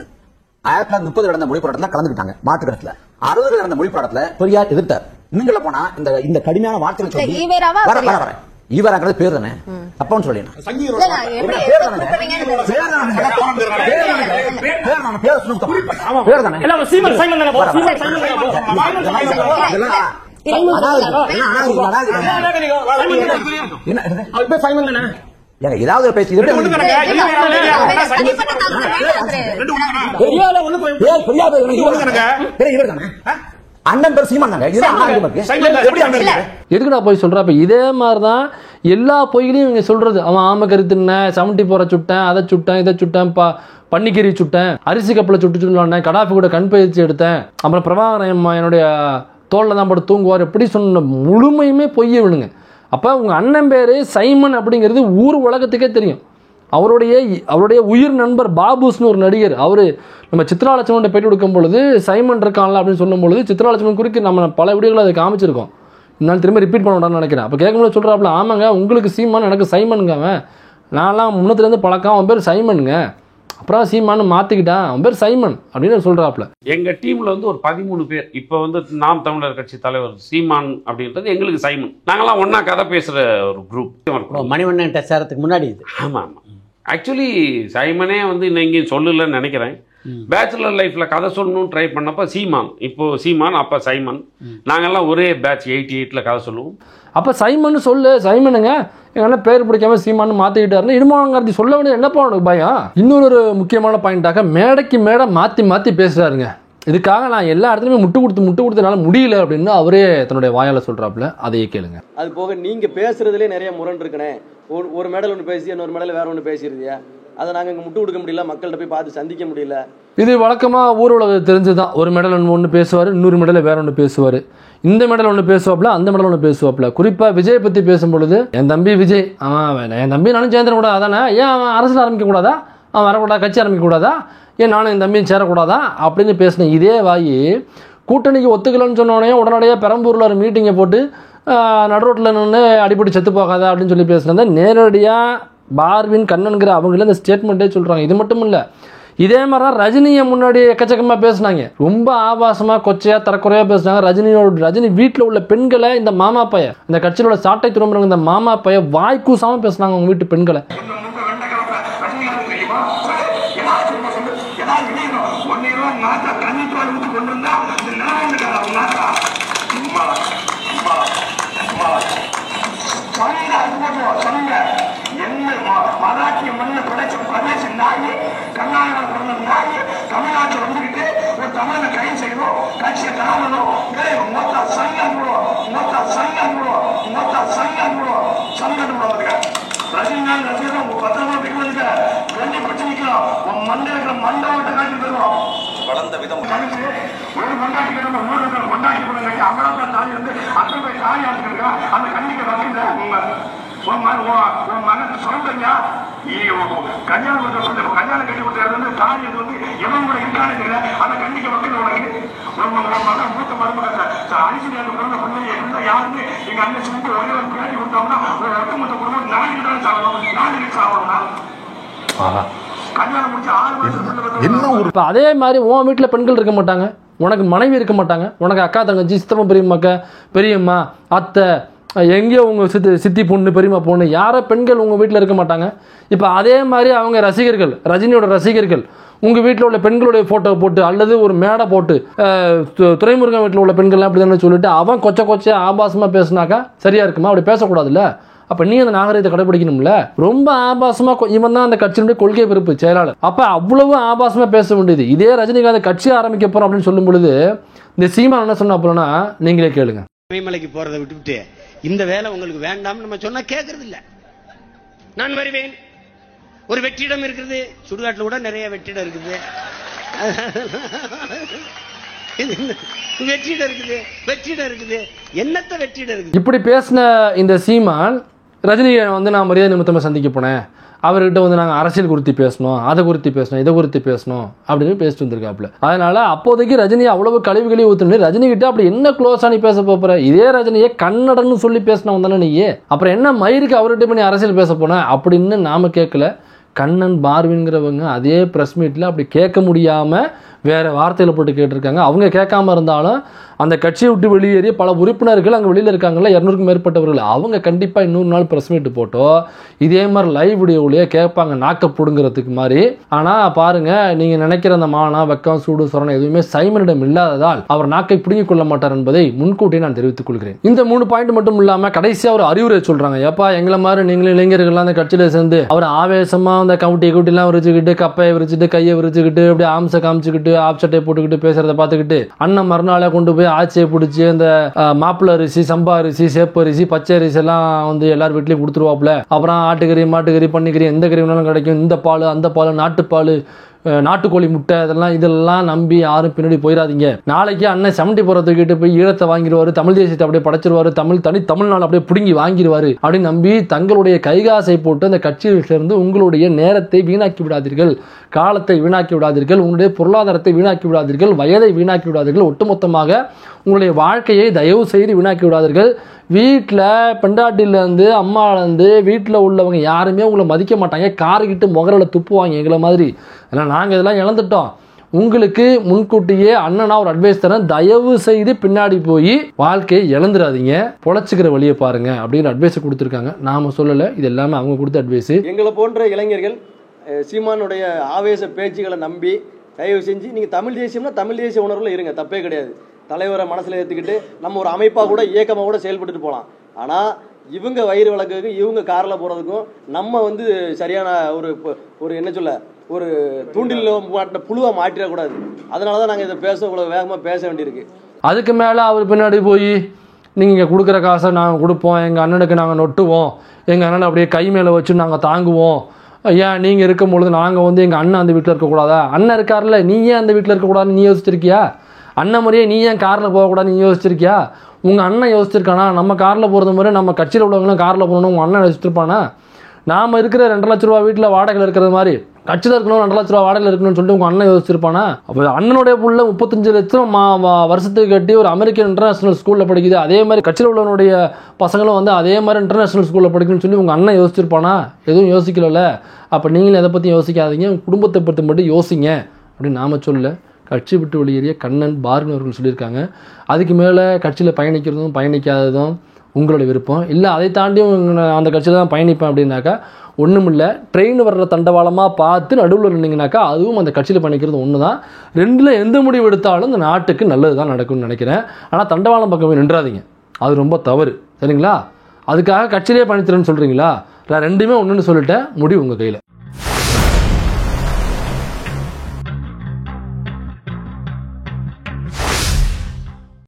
1930 நடந்த மொழி போராட்டத்தில் கலந்துக்கிட்டாங்க. மாற்று கருத்துல 60 நடந்த மொழி போராட்டத்தில் பெரியார் எதிர்த்தார். இன்னும் போனா இந்த கடுமையான வார்த்தைகள் சொல்லி வர ஈவராங்கிறது பேர் தானே தப்பான்னு சொல்லி ஏதாவது பேசி அண்ணன் பேர் சீமான் எதுக்குடா போய் சொல்ற? அப்ப இதே மாதிரிதான் எல்லா பொய்களையும் இவங்க சொல்றது. அவன் ஆம கருத்துன 70 போற சுட்டேன், அதை சுட்டேன், இதை சுட்டேன், பன்னிக்கறி சுட்டேன், அரிசி கப்பலை சுட்டு கடாஃபி கூட கண் பயிற்சி எடுத்தேன், அப்புறம் பிரபாகரன் என்னுடைய தோல்ல தான் போட்டு தூங்குவார், எப்படி சொன்ன முழுமையுமே பொய்ய விழுங்க. அப்ப உங்க அண்ணன் பேரு சைமன் அப்படிங்கிறது ஊர் உலகத்துக்கே தெரியும். அவருடைய உயிர் நண்பர் பாபுஸ்னு ஒரு நடிகர், அவரு நம்ம சித்ராலட்சுமன் பேட்டி கொடுக்கும் பொழுது சைமன் இருக்கான்ல அப்படின்னு சொல்லும் பொழுது சித்ராலட்சுமன் குறித்து நம்ம பல வீடியோக்களை அதை காமிச்சிருக்கோம். நான் திரும்ப ரிப்பீட் பண்ண வேண்டாம்னு நினைக்கிறேன். அப்போ கேட்கும்போது சொல்கிறாப்புல, ஆமாங்க உங்களுக்கு சீமான் எனக்கு சைமனுங்க, அவன் நான்லாம் முன்னத்துலேருந்து பழக்கம், அவன் பேர் சைமனுங்க, அப்புறம் சீமானு மாற்றிக்கிட்டான், அவன் பேர் சைமன் அப்படின்னு சொல்கிறாப்புல. எங்கள் டீமில் வந்து ஒரு 13 பேர். இப்போ வந்து நாம் தமிழர் கட்சி தலைவர் சீமான் அப்படின்றது எங்களுக்கு சைமன். நாங்களாம் ஒன்றா கதை பேசுகிற ஒரு குரூப். மணிவண்ணன் சேரத்துக்கு முன்னாடி இது. ஆமாம். ஆக்சுவலி சைமனே வந்து இன்னும் எங்கேயும் சொல்லலைன்னு நினைக்கிறேன். பேச்சுலர் லைஃப்ல கதை சொல்லணும்னு ட்ரை பண்ணப்ப சீமான், இப்போ சீமான் அப்ப சைமன், நாங்கெல்லாம் ஒரே பேட்ச் 88ல கதை சொல்லுவோம். அப்போ சைமன் சொல்லு, சைமனுங்க எங்கன்னா பேர் பிடிக்காம சீமானு மாற்றிக்கிட்டாருன்னு இடுமானங்கார்த்தி சொல்ல வேண்டியது என்னப்பா உனக்கு பயம்? இன்னொரு முக்கியமான பாயிண்டாக மேடைக்கு மேடை மாற்றி பேசுகிறாருங்க. இதுக்காக நான் எல்லா இடத்துலையுமே முட்டு கொடுத்தனால முடியல அப்படின்னு அவரே தன்னுடைய வாயால் சொல்கிறாப்புல. அதையே கேளுங்க. அது போக நீங்கள் பேசுறதுலேயே நிறைய முரண் இருக்குனே. ஒரு மேடல் ஒன்று பேசி இன்னொரு மேடல் வேற ஒன்று பேசிடுதியா? அதை நாங்கள் இங்கே முட்டு கொடுக்க முடியல, மக்கள்கிட்ட போய் பார்த்து சந்திக்க முடியல. இது வழக்கமாக ஊர் உலகம் தெரிஞ்சுதான். ஒரு மெடல் ஒன்று பேசுவார், இன்னொரு மெடலில் வேற ஒன்று பேசுவார். இந்த மெடல் ஒன்று பேசுவாப்புல, அந்த மெடல் ஒன்று பேசுவாப்புல. குறிப்பாக விஜய் பற்றி பேசும்பொழுது, என் தம்பி விஜய் என் தம்பி நானும் சேர்ந்துட கூடாது, அதானே ஏன் அவன் அரசியல் ஆரம்பிக்க கூடாதா, அவன் வரக்கூடாது, கட்சி ஆரம்பிக்க கூடாதா, ஏன் நானும் என் தம்பியும் சேரக்கூடாதா அப்படின்னு பேசினேன். இதே வாயி கூட்டணிக்கு ஒத்துக்கலன்னு சொன்னோடனே உடனடியாக பெரம்பூரில் ஒரு மீட்டிங்கை போட்டு நடுரோட்டில் நின்று அடிப்படி செத்து போகாதா அப்படின்னு சொல்லி பேசினதை நேரடியாக பார்வின் கண்ணன்கிற அவங்களே இந்த ஸ்டேட்மெண்ட்டே சொல்கிறாங்க. இது மட்டும் இல்லை, இதே மாதிரி தான் ரஜினியை முன்னாடி எக்கச்சக்கமாக பேசினாங்க. ரொம்ப ஆபாசமாக கொச்சையாக தரக்குறையாக பேசினாங்க. ரஜினி வீட்டில் உள்ள பெண்களை இந்த மாமா பைய, இந்த கட்சியிலோட சாட்டை திரும்புறவங்க இந்த மாமா பைய வாய் கூசாமல் பேசினாங்க அவங்க வீட்டு பெண்களை. மராட்டிய மண்ணை படைச்ச பிரதேச நாயி, கர்நாடகா பிறந்த நாயி, தமிழ்நாட்டில் வந்துக்கிட்டு ஒரு தமிழனை கைது செய்யணும், கட்சியை தாழணும், மொத்த சங்கம் ரஜினிகாந்த் ரசிகர் உங்க பத்திரமா போய் வந்துக்க வெள்ளி பிடிச்சு நிற்கலாம். உன் மண்டை இருக்கிற மண்டபத்தை காட்டி தருவோம். வளர்ந்த விதம் ஒரு கொண்டாட்டி கிடந்த ஊழல் கொண்டாட்டி கொடுங்க. அமலாக்கா தாலி வந்து அத்தனை போய் தாலி ஆட்டுருக்கா அந்த கண்டிக்க வகையில் உன் மகனுக்கு சொல்றீங்க. கல்யாணம் கட்டி கொடுத்தது வந்து தாலி அது வந்து எவன் கூட இருக்கான்னு தெரியல. அதை கண்டிக்க வகையில் உனக்கு உன் மகன் மூத்த மருமகன் அரிசி பிறந்த பிள்ளைய இருந்தா யாருன்னு எங்க அண்ணன் சொல்லி ஒரே ஒரு பிள்ளைக்கு கொடுத்தோம்னா ஒரு ஒட்டுமொத்த குடும்பம் 4 நாள் சாப்பிடணும், 4 சாப்பிடணும்னா கல்யாணம் முடிச்சு 6 மாசம். இப்போ அதே மாதிரி உன் வீட்டில் பெண்கள் இருக்க மாட்டாங்க, உனக்கு மனைவி இருக்க மாட்டாங்க, உனக்கு அக்கா தங்கச்சி சித்தப்பா பெரியம்மா அத்தை எங்கேயோ உங்கள் சித்தி பொண்ணு பெரியம்மா பொண்ணு யாரோ பெண்கள் உங்கள் வீட்டில் இருக்க மாட்டாங்க. இப்போ அதே மாதிரி அவங்க ரசிகர்கள், ரஜினியோட ரசிகர்கள் உங்கள் வீட்டில் உள்ள பெண்களுடைய ஃபோட்டோ போட்டு அல்லது ஒரு மேடை போட்டு துரைமுருகன் வீட்டில் உள்ள பெண்கள்லாம் அப்படி தானே சொல்லிட்டு அவன் கொச்சையாக ஆபாசமாக பேசினாக்கா சரியாக இருக்குமா? அப்படி பேசக்கூடாதுல்ல. அப்போ நீ அந்த நாகரிகத்தை கடைபிடிக்கணும்ல. ரொம்ப ஆபாசமாக இவன் தான் அந்த கட்சியினுடைய கொள்கை பிறப்பு செயலாளர். அப்போ அவ்வளவு ஆபாசமாக பேச வேண்டியது. இதே ரஜினிகாந்த் கட்சி ஆரம்பிக்க போகிறோம் அப்படின்னு சொல்லும் பொழுது இந்த சீமான் என்ன சொன்ன அப்புறம்னா நீங்களே கேளுங்க. மலைக்கு போறதை விட்டுவிட்டு இந்த வேலை உங்களுக்கு வேண்டாம் நம்ம சொன்னா கேட்கறது இல்ல. நான் வருவேன். ஒரு வெற்றிடம் இருக்குது, சுடுகாட்டில் கூட நிறைய வெற்றிடம் இருக்குது, வெற்றிடம் இருக்குது, என்னத்த வெற்றிடம் இருக்குது. இப்படி பேசின இந்த சீமான் ரஜினியை வந்து நான் மரியாதை நிமித்தமாக சந்திக்க போனேன், அவர்கிட்ட வந்து நாங்கள் அரசியல் குறித்து பேசணும், அதை குறித்து பேசணும், இதை குறித்து பேசணும் அப்படின்னு பேசிட்டு வந்திருக்காப்புல. அதனால அப்போதைக்கு ரஜினி அவ்வளவு கழிவுகளி ஊற்றுனு ரஜினி கிட்ட அப்படி என்ன க்ளோஸா நீ பேச போற? இதே ரஜினியை கன்னடன்னு சொல்லி பேசினவன் தானே நீயே. அப்புறம் என்ன மயிருக்கு அவர்கிட்ட பண்ணி அரசியல் பேச போன அப்படின்னு நாம கேட்கல. கண்ணன் பார்வின்கிறவங்க அதே ப்ரெஸ் மீட்டில் அப்படி கேட்க முடியாமல் வேறு வார்த்தையில் போட்டு கேட்டிருக்காங்க. அவங்க கேட்காம இருந்தாலும் அந்த கட்சியை விட்டு வெளியேறிய பல உறுப்பினர்கள் அங்கே வெளியில் இருக்காங்கல்ல, 200க்கும் மேற்பட்டவர்கள், அவங்க கண்டிப்பாக இன்னொரு நாள் ப்ரெஸ் மீட்டு போட்டோ இதே மாதிரி லைவ் வீடியோவிலேயே கேட்பாங்க நாக்க பிடுங்கிறதுக்கு மாதிரி. ஆனால் பாருங்கள், நீங்கள் நினைக்கிற அந்த மானம் வெக்கம் சூடு சொரணம் எதுவுமே சைமனிடம் இல்லாததால் அவர் நாக்கை பிடுங்கிக் கொள்ள மாட்டார் என்பதை முன்கூட்டியே நான் தெரிவித்துக் கொள்கிறேன். இந்த 3 பாயிண்ட் மட்டும் இல்லாமல் கடைசியாக ஒரு அறிவுரை சொல்கிறாங்க. எப்பா எங்களை மாதிரி நீங்களும் இளைஞர்கள்லாம் அந்த கட்சியில் சேர்ந்து அவர் ஆவேசமாக அந்த கவுட்டிலாம் விரிச்சுக்கிட்டு கப்பையை விரிச்சுட்டு கையை விரிச்சுக்கிட்டு அப்படியே ஆம்சை காமிச்சுக்கிட்டு ஆப்சட்டை போட்டுக்கிட்டு பேசுறத பார்த்துக்கிட்டு அண்ணன் மறுநாளே கொண்டு போய் ஆட்சியை பிடிச்சி அந்த மாப்பிள்ள அரிசி, சம்பா அரிசி, சேப்பு அரிசி, பச்சை அரிசி எல்லாம் வந்து எல்லார் வீட்லயும் கொடுத்துருவாப்புல. அப்புறம் ஆட்டுக்கறி, மாட்டுக்கறி, பன்னிக்கறி எந்த கறி வேணாலும் கிடைக்கும், இந்த பால் அந்த பால், நாட்டுப்பால், நாட்டுக்கோழி முட்டை, இதெல்லாம் நம்பி யாரும் பின்னாடி போயிடாதீங்க. நாளைக்கு அண்ணன் 70 போறதுக்கிட்டு போய் ஈழத்தை வாங்கிடுவாரு, தமிழ் தேசியத்தை அப்படியே படைச்சிருவாரு, தமிழ்நாடு அப்படியே பிடுங்கி வாங்கிடுவாரு அப்படின்னு நம்பி தங்களுடைய கைகாசை போட்டு அந்த கட்சியில் சேர்ந்து உங்களுடைய நேரத்தை வீணாக்கி விடாதீர்கள், காலத்தை வீணாக்கி விடாதீர்கள், உங்களுடைய பொருளாதாரத்தை வீணாக்கி விடாதீர்கள், வயதை வீணாக்கி விடாதீர்கள், ஒட்டுமொத்தமாக உங்களுடைய வாழ்க்கையை தயவு செய்து வீணாக்கி விடாதீர்கள். வீட்டில் பெண்டாட்டிலேருந்து அம்மாலேருந்து வீட்டில் உள்ளவங்க யாருமே உங்களை மதிக்க மாட்டாங்க, காருக்கிட்டு முகரில் துப்புவாங்க எங்களை மாதிரி. ஏன்னா நாங்கள் இதெல்லாம் இழந்துட்டோம். உங்களுக்கு முன்கூட்டியே அண்ணனா ஒரு அட்வைஸ் தரேன், தயவு செய்து பின்னாடி போய் வாழ்க்கையை இழந்துடாதீங்க, பொழைச்சிக்கிற வழியை பாருங்க அப்படின்னு அட்வைஸ் கொடுத்துருக்காங்க. நாம சொல்லலை, இது எல்லாமே அவங்க கொடுத்த அட்வைஸ். எங்களை போன்ற இளைஞர்கள் சீமானுடைய ஆவேச பேச்சுகளை நம்பி தயவு செஞ்சு நீங்கள் தமிழ் தேசியம்னா தமிழ் தேசிய உணர்வில் இருங்க, தப்பே கிடையாது. தலைவரை மனசில் ஏற்றுக்கிட்டு நம்ம ஒரு அமைப்பாக கூட இயக்கமாக கூட செயல்பட்டு போகலாம். ஆனால் இவங்க வயிறு வழக்குக்கும் இவங்க காரில் போகிறதுக்கும் நம்ம வந்து சரியான ஒரு என்ன சொல்ல ஒரு தூண்டில் மாட்டின புழுவாக மாற்றிடக்கூடாது. அதனால தான் நாங்கள் இதை இவ்வளோ வேகமாக பேச வேண்டியிருக்கு. அதுக்கு மேலே அவர் பின்னாடி போய் நீங்கள் கொடுக்குற காசை நாங்கள் கொடுப்போம், எங்கள் அண்ணனுக்கு நாங்கள் நொட்டுவோம், எங்கள் அண்ணனை அப்படியே கை மேலே வச்சு நாங்கள் தாங்குவோம், ஏன் நீங்கள் இருக்கும் பொழுது நாங்கள் வந்து எங்கள் அண்ணன் அந்த வீட்டில் இருக்கக்கூடாதா? அண்ணன் இருக்கார்ல, நீ ஏன் அந்த வீட்டில் இருக்கக்கூடாதுன்னு நீ யோசிச்சிருக்கியா? அண்ணன் முறையே நீ ஏன் காரில் போகக்கூடாதுன்னு நீ யோசிச்சிருக்கியா? உங்கள் அண்ணன் யோசிச்சிருக்கானா? நம்ம காரில் போகிறது மாதிரி நம்ம கட்சியில் உள்ளவங்களும் காரில் போகணும்னு உங்கள் அண்ணன் யோசிச்சிருப்பானா? நாம் இருக்கிற 2 லட்ச ரூபா வீட்டில் வாடகையில் இருக்கிறது மாதிரி கட்சியில் இருக்கணும், 2 லட்ச ரூபா வாடகையில் இருக்கணும்னு சொல்லிட்டு உங்கள் அண்ணன் யோசிச்சிருப்பானா? அப்போ அண்ணனுடைய புள்ள 35 லட்சம் வருஷத்துக்கு கட்டி ஒரு அமெரிக்கன் இன்டர்நேஷனல் ஸ்கூலில் படிக்குது, அதே மாதிரி கட்சியில் உள்ளவனுடைய பசங்களும் வந்து அதே மாதிரி இன்டர்நேஷனல் ஸ்கூலில் படிக்கணும்னு சொல்லி உங்கள் அண்ணன் யோசிச்சிருப்பானா? எதுவும் யோசிக்கல. அப்போ நீங்களும் எதை பற்றியும் யோசிக்காதீங்க, குடும்பத்தை பற்றி மட்டும் யோசிங்க அப்படின்னு நாம சொல்ல கட்சி விட்டு வெளியேறிய கண்ணன் பார்வன் அவர்கள் சொல்லியிருக்காங்க. அதுக்கு மேலே கட்சியில் பயணிக்கிறதும் பயணிக்காததும் உங்களோட விருப்பம். இல்லை அதை தாண்டியும் அந்த கட்சியில் தான் பயணிப்பேன் அப்படின்னாக்கா ஒன்றும் இல்லை, ட்ரெயின் வர்ற தண்டவாளமாக பார்த்து நடுவில் இருந்தீங்கன்னாக்கா அதுவும் அந்த கட்சியில் பயணிக்கிறது ஒன்று தான். ரெண்டில் எந்த முடிவு எடுத்தாலும் இந்த நாட்டுக்கு நல்லது தான் நடக்கும்னு நினைக்கிறேன். ஆனால் தண்டவாளம் பக்கமே நின்றாதீங்க, அது ரொம்ப தவறு, சரிங்களா? அதுக்காக கட்சியிலே பயணிக்கிறேன்னு சொல்கிறீங்களா? நான் ரெண்டுமே ஒன்றுன்னு சொல்லிட்டேன், முடிவு உங்கள் கையில்.